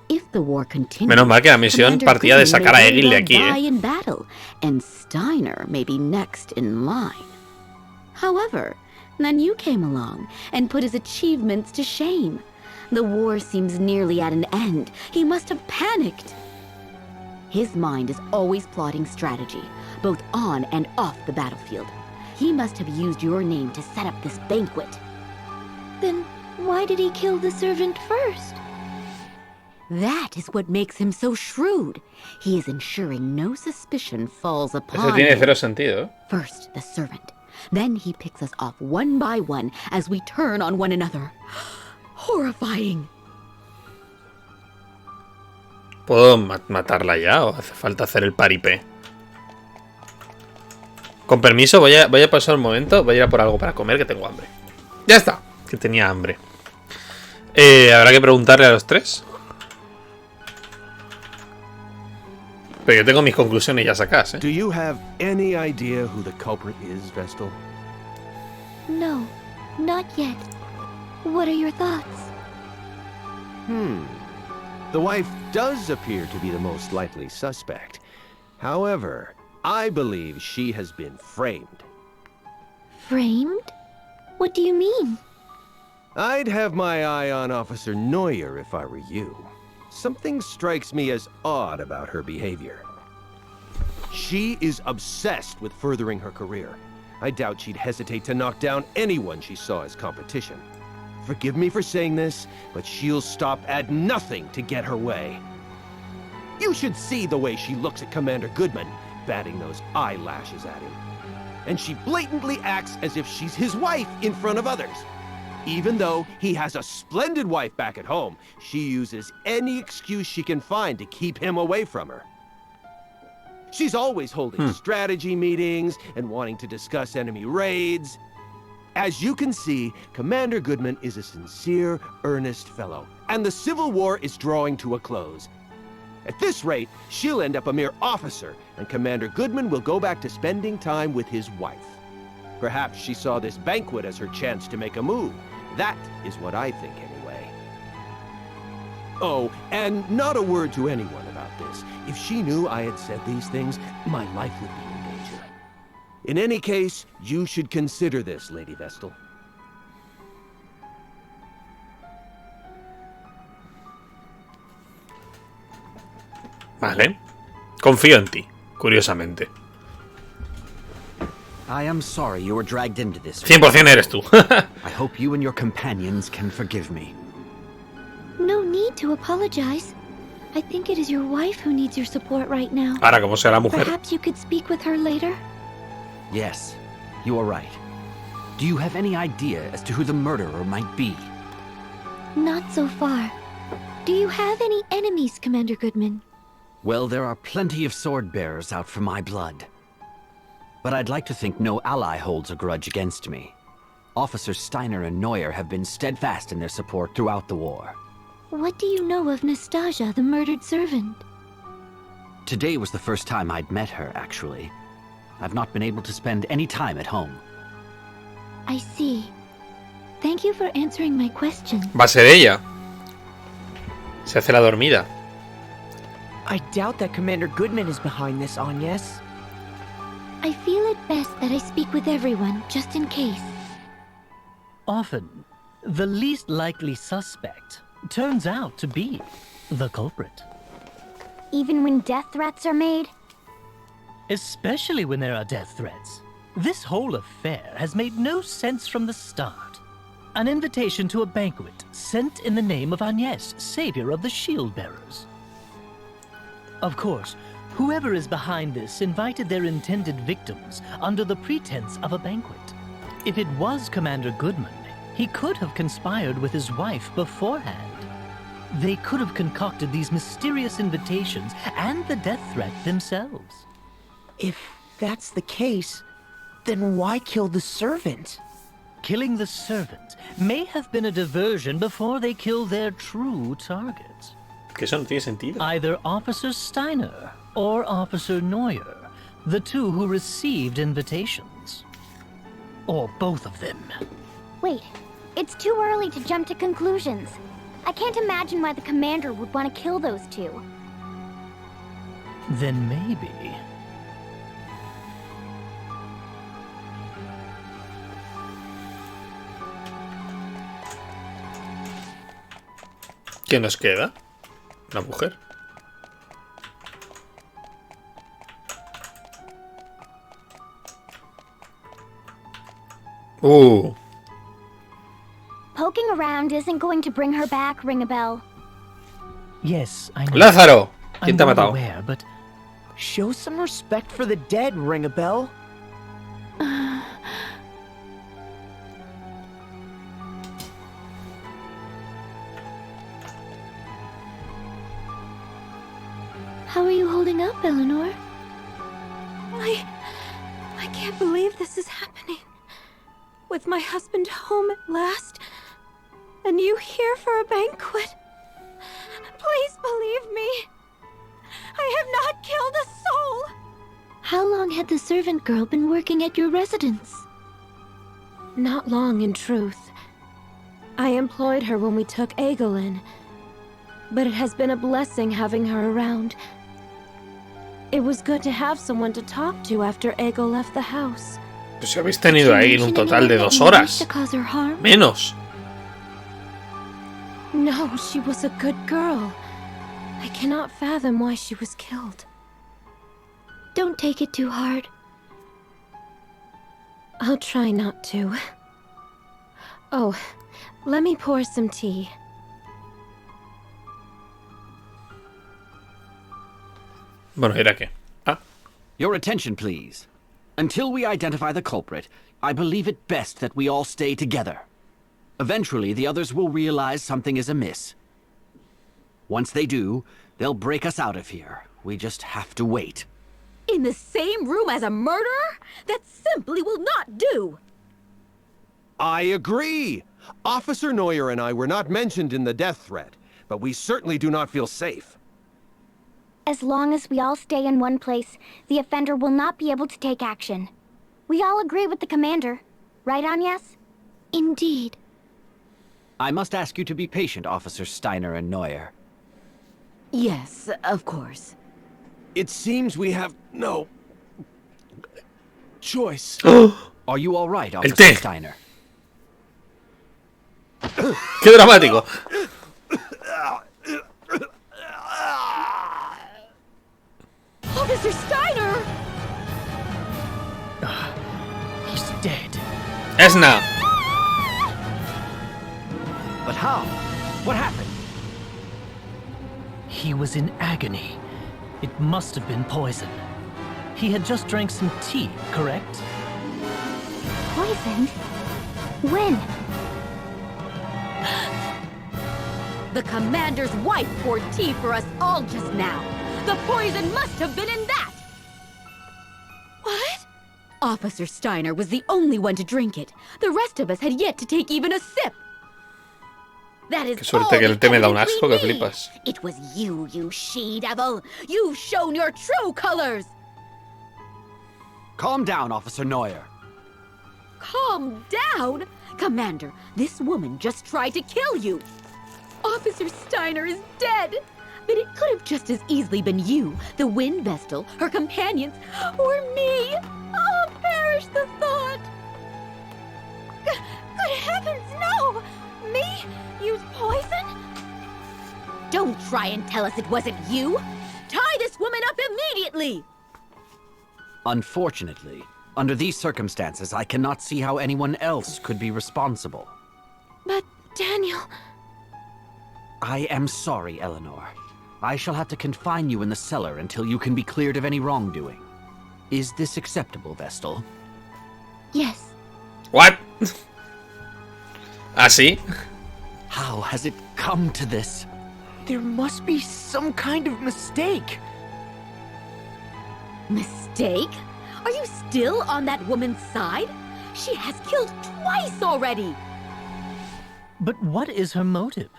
If the war continues, Menos mal que la misión partía de sacar a Egil de aquí, die in battle, and Steiner may be next in line. However, then you came along and put his achievements to shame. The war seems nearly at an end. He must have panicked. His mind is always plotting strategy, both on and off the battlefield. He must have used your name to set up this banquet. Then why did he kill the servant first? That is what makes him so shrewd. He is ensuring no suspicion falls upon Eso tiene him. cero sentido. First the servant, Then he picks us off one by one as we turn on one another. Horrifying. ¿Puedo matarla ya o hace falta hacer el paripé? Con permiso, voy a pasar un momento. Voy a ir a por algo para comer, que tengo hambre. Ya está, que tenía hambre. Habrá que preguntarle a los tres. Pero yo tengo mis conclusiones ya sacadas, ¿eh? Do you have any idea who the culprit is, Vestal? No, not yet. What are your thoughts? The wife does appear to be the most likely suspect. However, I believe she has been framed. Framed? What do you mean? I'd have my eye on Officer Neuer if I were you. Something strikes me as odd about her behavior. She is obsessed with furthering her career. I doubt she'd hesitate to knock down anyone she saw as competition. Forgive me for saying this, but she'll stop at nothing to get her way. You should see the way she looks at Commander Goodman, batting those eyelashes at him. And she blatantly acts as if she's his wife in front of others. Even though he has a splendid wife back at home, she uses any excuse she can find to keep him away from her. She's always holding strategy meetings and wanting to discuss enemy raids. As you can see, Commander Goodman is a sincere, earnest fellow, and the Civil War is drawing to a close. At this rate, she'll end up a mere officer, and Commander Goodman will go back to spending time with his wife. Perhaps she saw this banquet as her chance to make a move. That is what I think, anyway. Oh, and not a word to anyone about this. If she knew I had said these things, my life would be in danger. In any case, you should consider this, Lady Vestal. Vale. Confío en ti, curiosamente. I am sorry you were dragged into this. 100% eres tú. I hope you and your companions can forgive me. No need to apologize. I think it is your wife who needs your support right now. Ahora, como sea la mujer. Perhaps you could speak with her later? Yes, you are right. Do you have any idea as to who the murderer might be? Not so far. Do you have any enemies, Commander Goodman? Well, there are plenty of sword bearers out for my blood. But I'd like to think no ally holds a grudge against me. Officers Steiner and Neuer have been steadfast in their support throughout the war. What do you know of Nastasia, the murdered servant? Today was the first time I'd met her, actually. I've not been able to spend any time at home. I see. Thank you for answering my question. Va a ser ella. Se hace la dormida. I doubt that Commander Goodman is behind this, Agnes. I feel it best that I speak with everyone, just in case. Often, the least likely suspect turns out to be the culprit. Even when death threats are made? Especially when there are death threats. This whole affair has made no sense from the start. An invitation to a banquet sent in the name of Agnes, savior of the shield bearers. Of course, whoever is behind this invited their intended victims under the pretense of a banquet. If it was Commander Goodman, he could have conspired with his wife beforehand. They could have concocted these mysterious invitations and the death threat themselves. If that's the case, then why kill the servant? Killing the servant may have been a diversion before they kill their true target. Que eso no tiene sentido. Either Officer Steiner or Officer Neuer, the two who received invitations. Or both of them. Wait, it's too early to jump to conclusions. I can't imagine why the commander would want to kill those two. Then maybe... ¿Qué nos queda? La mujer. Poking around isn't going to bring her back, ring a bell. Yes, I know. Lázaro, ¿quién te ha I'm matado? aware, but show some respect for the dead, ring a bell. How are you holding up, Eleanor? I can't believe this is happening. With my husband home at last, and you here for a banquet. Please believe me. I have not killed a soul. How long had the servant girl been working at your residence? Not long, in truth. I employed her when we took Egil in, but it has been a blessing having her around. It was good to have someone to talk to after Egil left the house. Pues si habéis tenido ahí en un total de 2 horas. Menos. No, she was a good girl. I cannot fathom why she was killed. Don't take it too hard. I'll try not to. Oh, let me pour some tea. Bueno, ¿era qué? Your attention, please. Until we identify the culprit, I believe it best that we all stay together. Eventually, the others will realize something is amiss. Once they do, they'll break us out of here. We just have to wait. In the same room as a murderer? That simply will not do! I agree! Officer Neuer and I were not mentioned in the death threat, but we certainly do not feel safe. As long as we all stay in one place, the offender will not be able to take action. We all agree with the commander. Right, Agnes? Indeed. I must ask you to be patient, Officer Steiner and Neuer. Yes, of course. It seems we have no choice. Are you all right, Officer Steiner? ¡Qué dramático! Officer Steiner! He's dead. Esna. But how? What happened? He was in agony. It must have been poison. He had just drank some tea, correct? Poisoned? When? The commander's wife poured tea for us all just now. The poison must have been in that! What? Officer Steiner was the only one to drink it. The rest of us had yet to take even a sip. That is Qué suerte que el té me da un asco que evidence we flipas. need. It was you, you she-devil. You've shown your true colors. Calm down, Officer Neuer. Calm down? Commander, this woman just tried to kill you. Officer Steiner is dead. But it could have just as easily been you, the Wind Vestal, her companions, or me. Oh, perish the thought. Good heavens, no! Me? Use poison? Don't try and tell us it wasn't you. Tie this woman up immediately. Unfortunately, under these circumstances, I cannot see how anyone else could be responsible. But, Daniel... I am sorry, Eleanor. I shall have to confine you in the cellar until you can be cleared of any wrongdoing. Is this acceptable, Vestal? Yes. What? ¿Ah, sí? How has it come to this? There must be some kind of mistake. Mistake? Are you still on that woman's side? She has killed twice already! But what is her motive?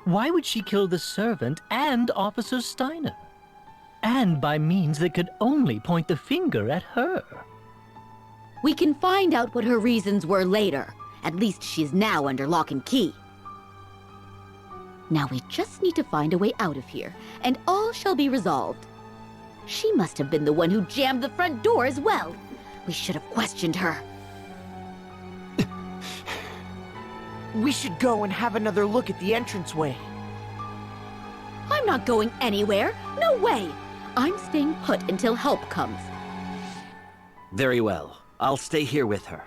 Why would she kill the servant and Officer Steiner? And by means that could only point the finger at her. We can find out what her reasons were later. At least she is now under lock and key. Now we just need to find a way out of here, and all shall be resolved. She must have been the one who jammed the front door as well. We should have questioned her. We should go and have another look at the entranceway. I'm not going anywhere. No way. I'm staying put until help comes. Very well. I'll stay here with her.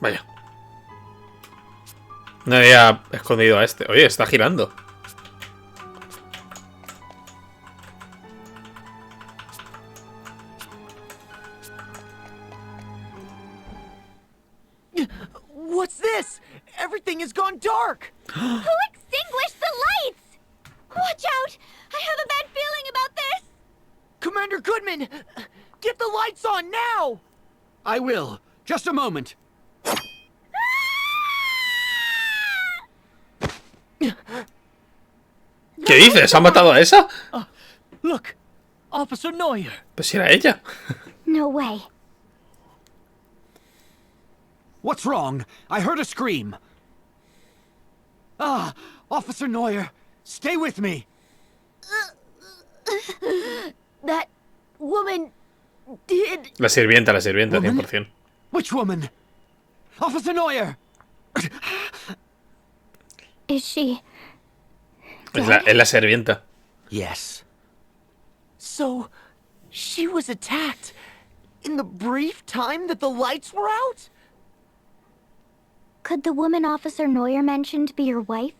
Vaya. No había escondido a este. Oye, está girando. What has gone dark! Who extinguished the lights? Watch out! I have a bad feeling about this! Commander Goodman! Get the lights on now! I will. Just a moment. ¿Qué dices? ¿Han matado a esa? Look, Officer Neuer. Pues si era ella. No way. What's wrong? I heard a scream. Ah, Officer Neuer, stay with me. That woman did... La sirvienta, 100%. Which woman? Officer Neuer! Is she... Es la sirvienta. Yes. So, she was attacked in the brief time that the lights were out? Could the woman Officer Neuer mentioned be your wife?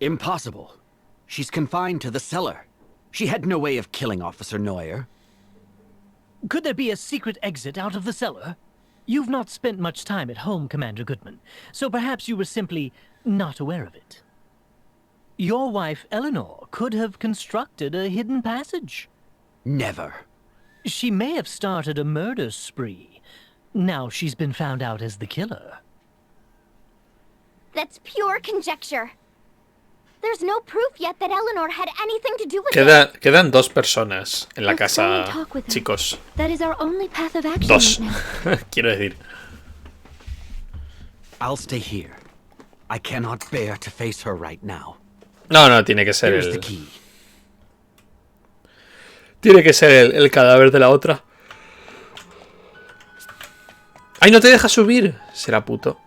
Impossible. She's confined to the cellar. She had no way of killing Officer Neuer. Could there be a secret exit out of the cellar? You've not spent much time at home, Commander Goodman, so perhaps you were simply not aware of it. Your wife, Eleanor, could have constructed a hidden passage. Never. She may have started a murder spree. Now she's been found out as the killer. That's pure conjecture. There's no proof yet that Eleanor had anything to do with it. Quedan dos personas en la casa, chicos. That is our only path of action Dos. right now. Quiero decir. I'll stay here. I cannot bear to face her right now. No, tiene que ser Here's the el... key. Tiene que ser el cadáver de la otra. ¡Ay, no te deja subir! Será puto.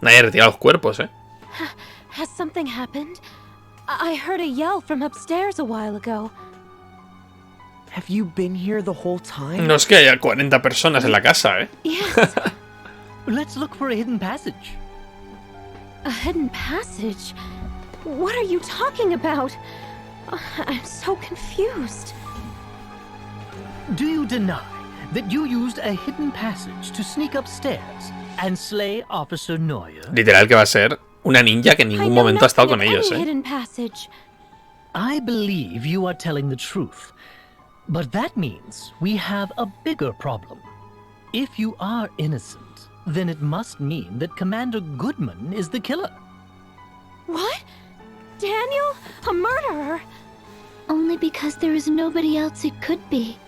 Nadie retira los cuerpos, ¿eh? Has something happened? I heard a yell from upstairs a while ago. Have you been here the whole time? No es que haya 40 personas en la casa, ¿eh? Yes. Let's look for a hidden passage. A hidden passage? What are you talking about? I'm so confused. Do you deny that you used a hidden passage to sneak upstairs and slay Officer Neuer? Literal que va a ser una ninja que en ningún momento ha estado con ellos, ¿eh? Hidden passage. I believe you are telling the truth. But that means we have a bigger problem. If you are innocent, then it must mean that Commander Goodman is the killer. What? Daniel? A murderer? Only because there is nobody else it could be.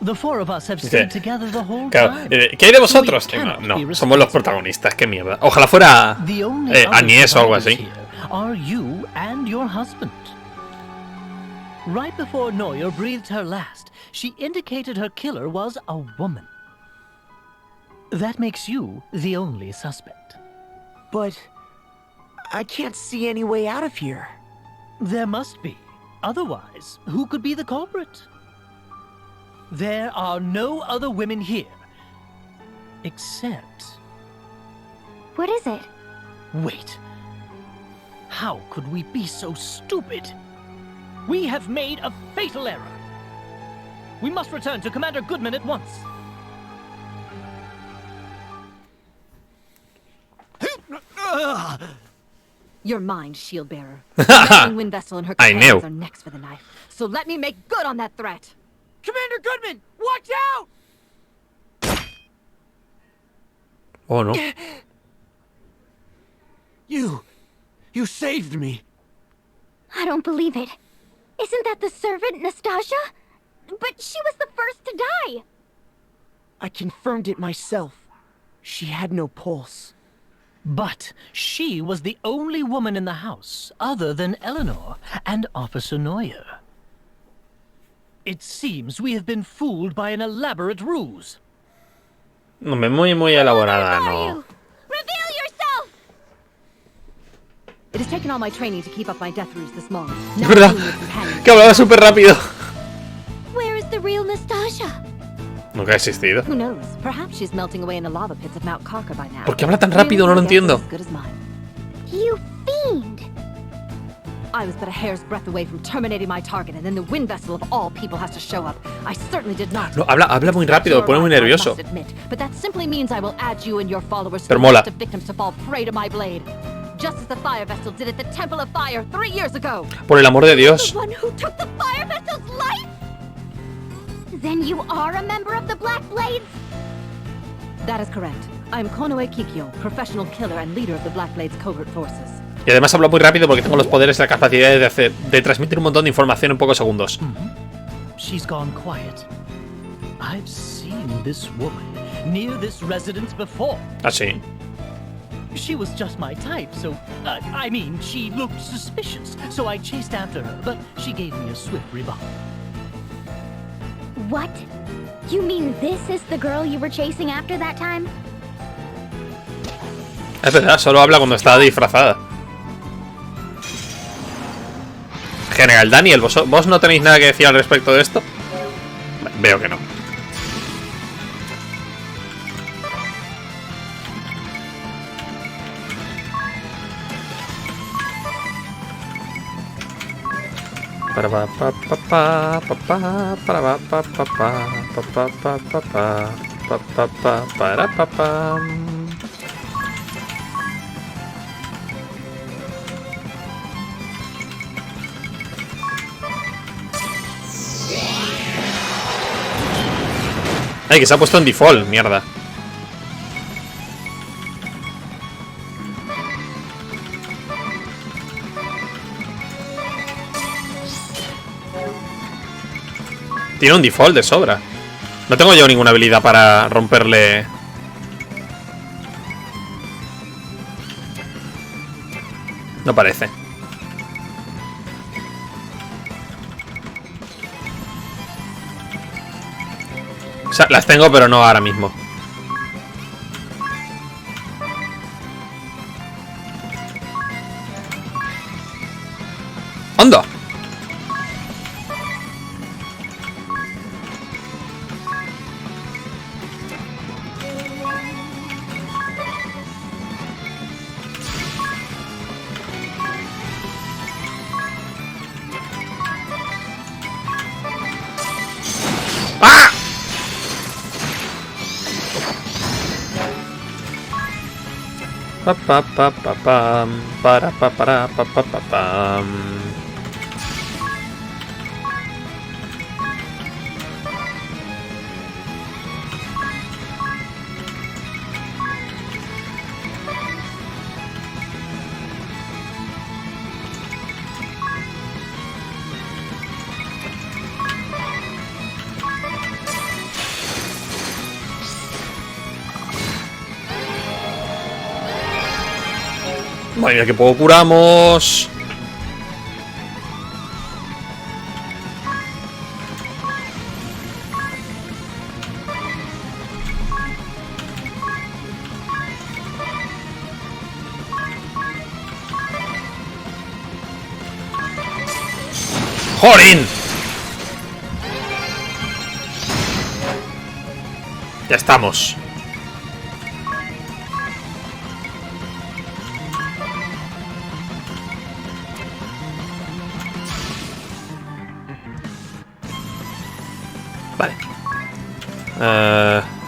The four of us have stayed together the whole Claro, time. ¿qué hay de vosotros? No, somos los protagonistas, qué mierda. Ojalá fuera Agnès o algo así. Are you and your husband? Right before Neuer breathed her last, she indicated her killer was a woman. That makes you the only suspect. But I can't see any way out of here. There must be. Otherwise, who could be the culprit? There are no other women here. Except... What is it? Wait. How could we be so stupid? We have made a fatal error. We must return to Commander Goodman at once. You're mine, shield bearer. The wind vessel and her companions are next for the knife. So let me make good on that threat. Commander Goodman, watch out! Oh no. You saved me. I don't believe it. Isn't that the servant, Nastasia? But she was the first to die. I confirmed it myself. She had no pulse. But she was the only woman in the house other than Eleanor and Officer Neuer. It seems we have been fooled by an elaborate ruse. No, muy elaborada, no. Reveal yourself! It has taken all my training to keep up my death ruse this moment. Es verdad, que hablaba súper rápido. Where is the real Nastasia? Nunca ha existido. Who knows? Perhaps she's melting away in the lava pits of Mount Carker by now. ¿Por qué habla tan rápido? No lo entiendo. You fiend! I was but a hair's breadth away from terminating my target, and then the wind vessel of all people has to show up. I certainly did not. No, habla muy rápido, me pone muy nervioso. But that simply means I will add you and your followers to Pero the mola. list of victims to fall prey to my blade. Just as the fire vessel did at the Temple of Fire 3 years ago. Por el amor de Dios. The one who took the fire vessel's life? Then you are a member of the Black Blades? That is correct. I am Konoe Kikyo, professional killer and leader of the Black Blades covert forces. Y además hablo muy rápido porque tengo los poderes y la capacidad de transmitir un montón de información en pocos segundos. She's gone quiet. I've seen this woman near this residence before. ¿Ah, sí? She was just my type, so I mean, she looked suspicious, so I chased after her, but she gave me a swift rebuff. What? You mean this is the girl you were chasing after that time? Es verdad, solo habla cuando está disfrazada. General Daniel, ¿vos no tenéis nada que decir al respecto de esto? Veo que no. Ay, que se ha puesto en default, mierda. Tiene un default de sobra. No tengo yo ninguna habilidad para romperle. No parece. O sea, las tengo, pero no ahora mismo. ¡Anda! ¡Ah! Pa pa pa pa pam, para pa para pa pa pa pam. Madre mía, que poco curamos. ¡Jolín! Ya estamos. Vale.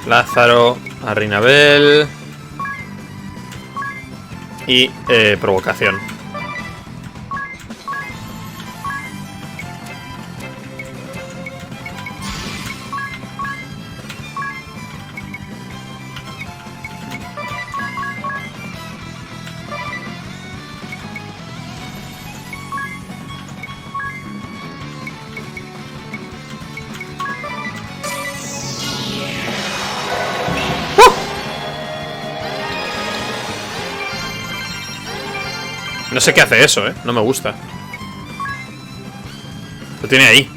Lázaro, a Rinabel. Y provocación. No sé qué hace eso, no me gusta. Lo tiene ahí.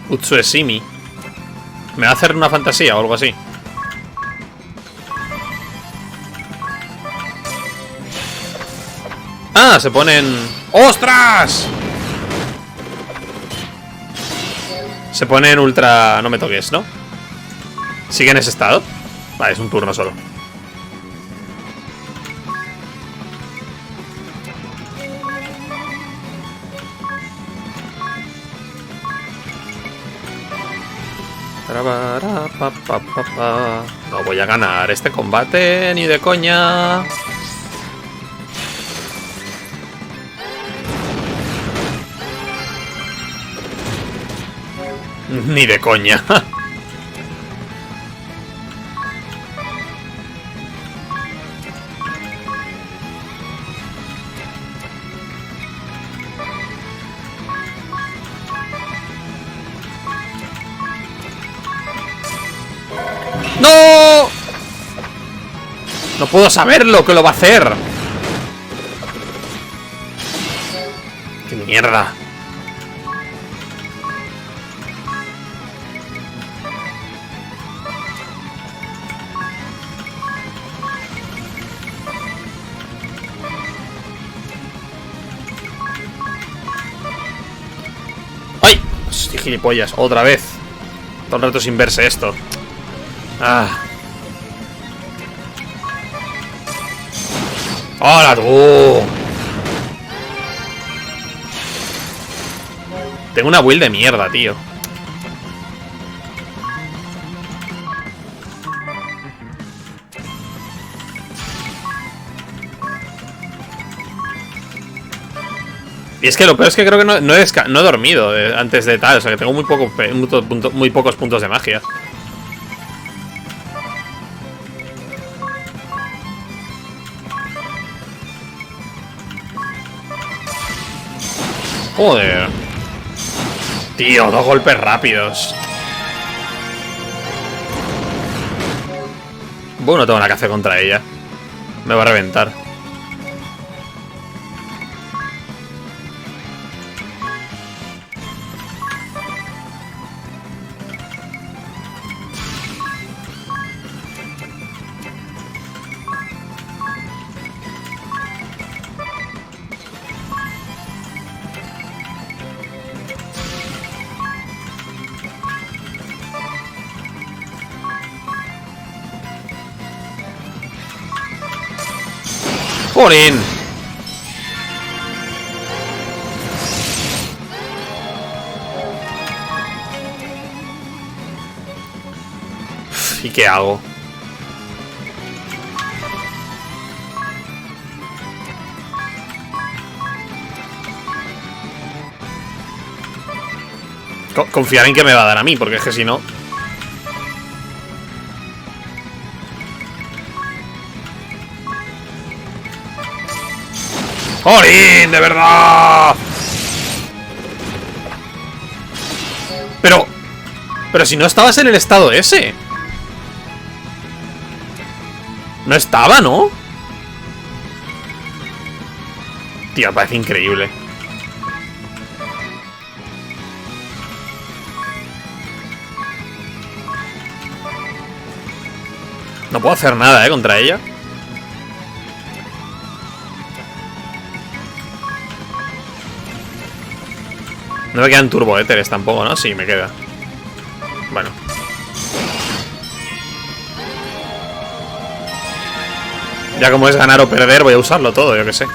Utsueshimi. ¿Me va a hacer una fantasía o algo así? Ah, se ponen... ¡Ostras! Se ponen ultra... No me toques, ¿no? ¿Sigue en ese estado? Vale, es un turno solo. No voy a ganar este combate ni de coña. Ni de coña. ¡No! No puedo saberlo, que lo va a hacer. ¡Qué mierda! ¡Ay! Hostia, gilipollas, otra vez. Todo el rato sin verse esto. Ah. ¡Hola tú! Tengo una build de mierda, tío. Y es que lo peor es que creo que no he dormido antes de tal. O sea que tengo muy pocos puntos de magia. Joder. Tío, 2 golpes rápidos. Bueno, no tengo nada que hacer contra ella. Me va a reventar. ¡Jolín! ¿Y qué hago? Confiar en que me va a dar a mí, porque es que si no... ¡Jolín! ¡De verdad! Pero si no estabas en el estado ese. No estaba, ¿no? Tío, parece increíble. No puedo hacer nada, contra ella. No me quedan turboéteres tampoco, ¿no? Sí, me queda. Bueno. Ya como es ganar o perder, voy a usarlo todo, yo que sé.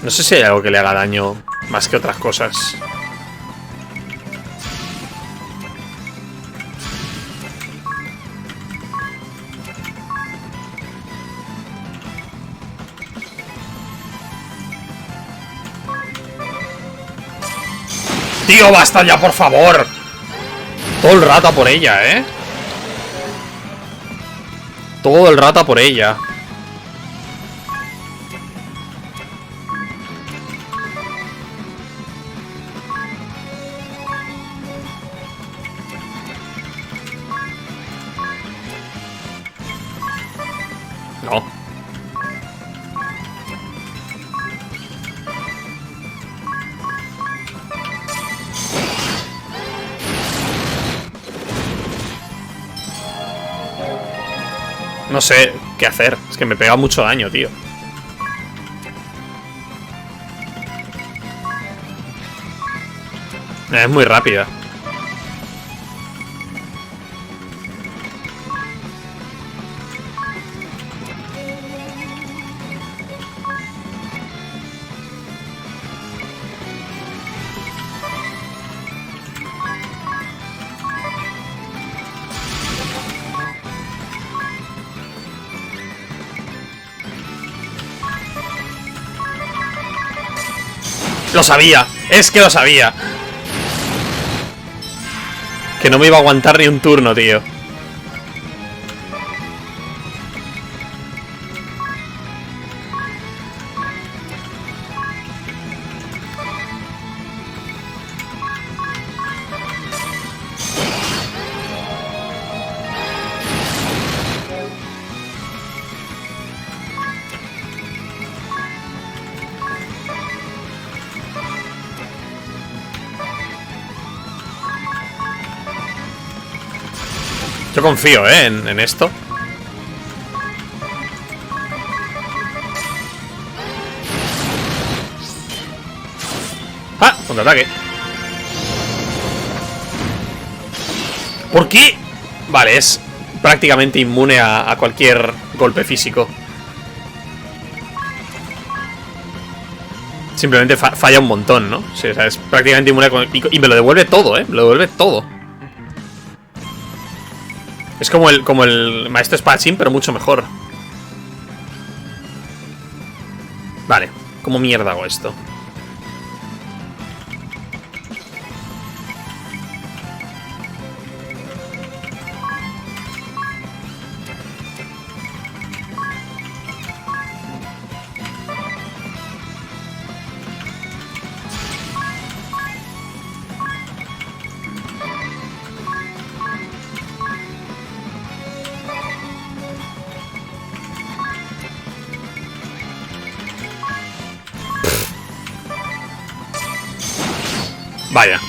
No sé si hay algo que le haga daño más que otras cosas. Tío, basta ya, por favor. Todo el rato a por ella, ¿eh? Todo el rato a por ella. No. No sé qué hacer. Es que me pega mucho daño, tío. Es muy rápida. Lo sabía. Es que lo sabía. Que no me iba a aguantar ni un turno, tío. Yo confío, en esto. ¡Ah! Contraataque. ¿Por qué? Vale, es prácticamente inmune a cualquier golpe físico. Simplemente falla un montón, ¿no? Sí, o sea, es prácticamente inmune y me lo devuelve todo, Me lo devuelve todo. Es como el maestro espadachín, pero mucho mejor. Vale, ¿cómo mierda hago esto? Vaya.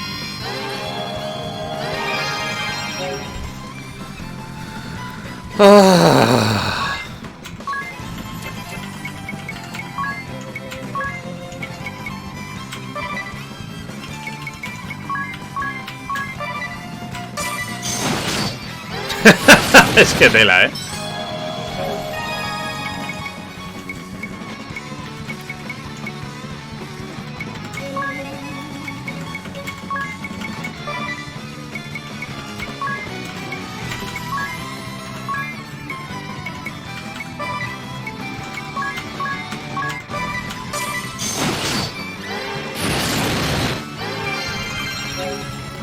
Es que tela,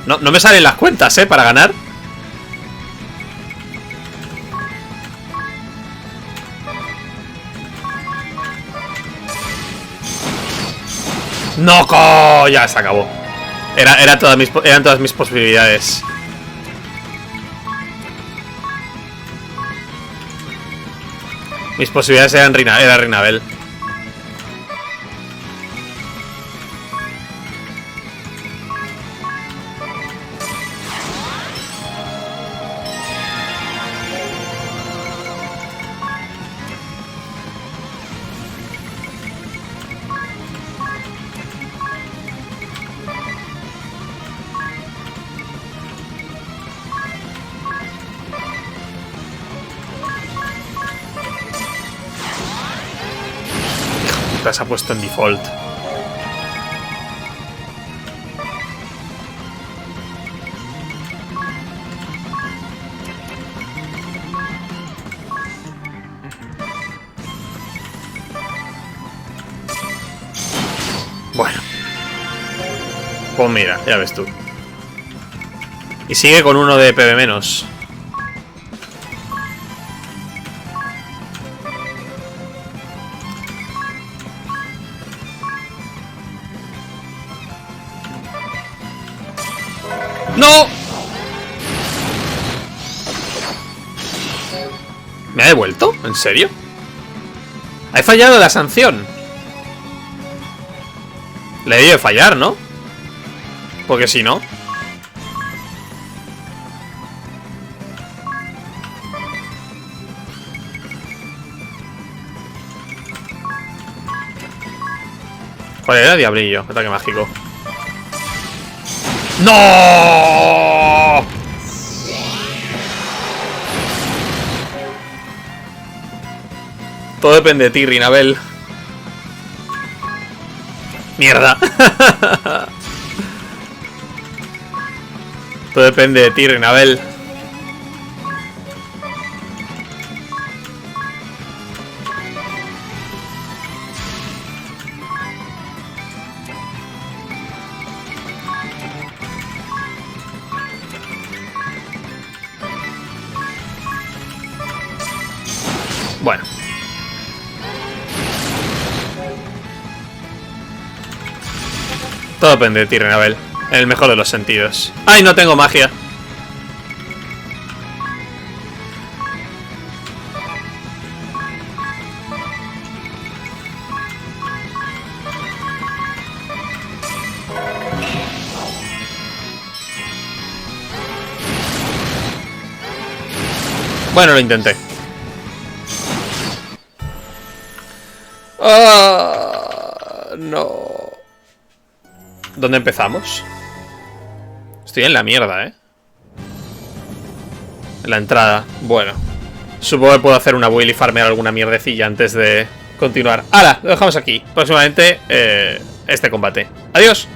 No me salen las cuentas, para ganar. ¡No, ya se acabó! Eran todas mis posibilidades. Mis posibilidades eran Rinabel. Se ha puesto en default. Bueno. Pues mira, ya ves tú. Y sigue con uno de PB menos. ¡No! ¿Me ha devuelto? ¿En serio? He fallado la sanción. Le he debido fallar, ¿no? Porque si no... ¿Cuál era? Diablillo, ataque mágico. ¡No! Todo depende de ti, Rinabel. ¡Mierda! Todo depende de ti, Rinabel. Bueno. Todo depende de ti, Renabel. En el mejor de los sentidos. ¡Ay, no tengo magia! Bueno, lo intenté. No. ¿Dónde empezamos? Estoy en la mierda, ¿eh? En la entrada. Bueno. Supongo que puedo hacer una build y farmear alguna mierdecilla antes de continuar. ¡Hala! Lo dejamos aquí. Próximamente, este combate. ¡Adiós!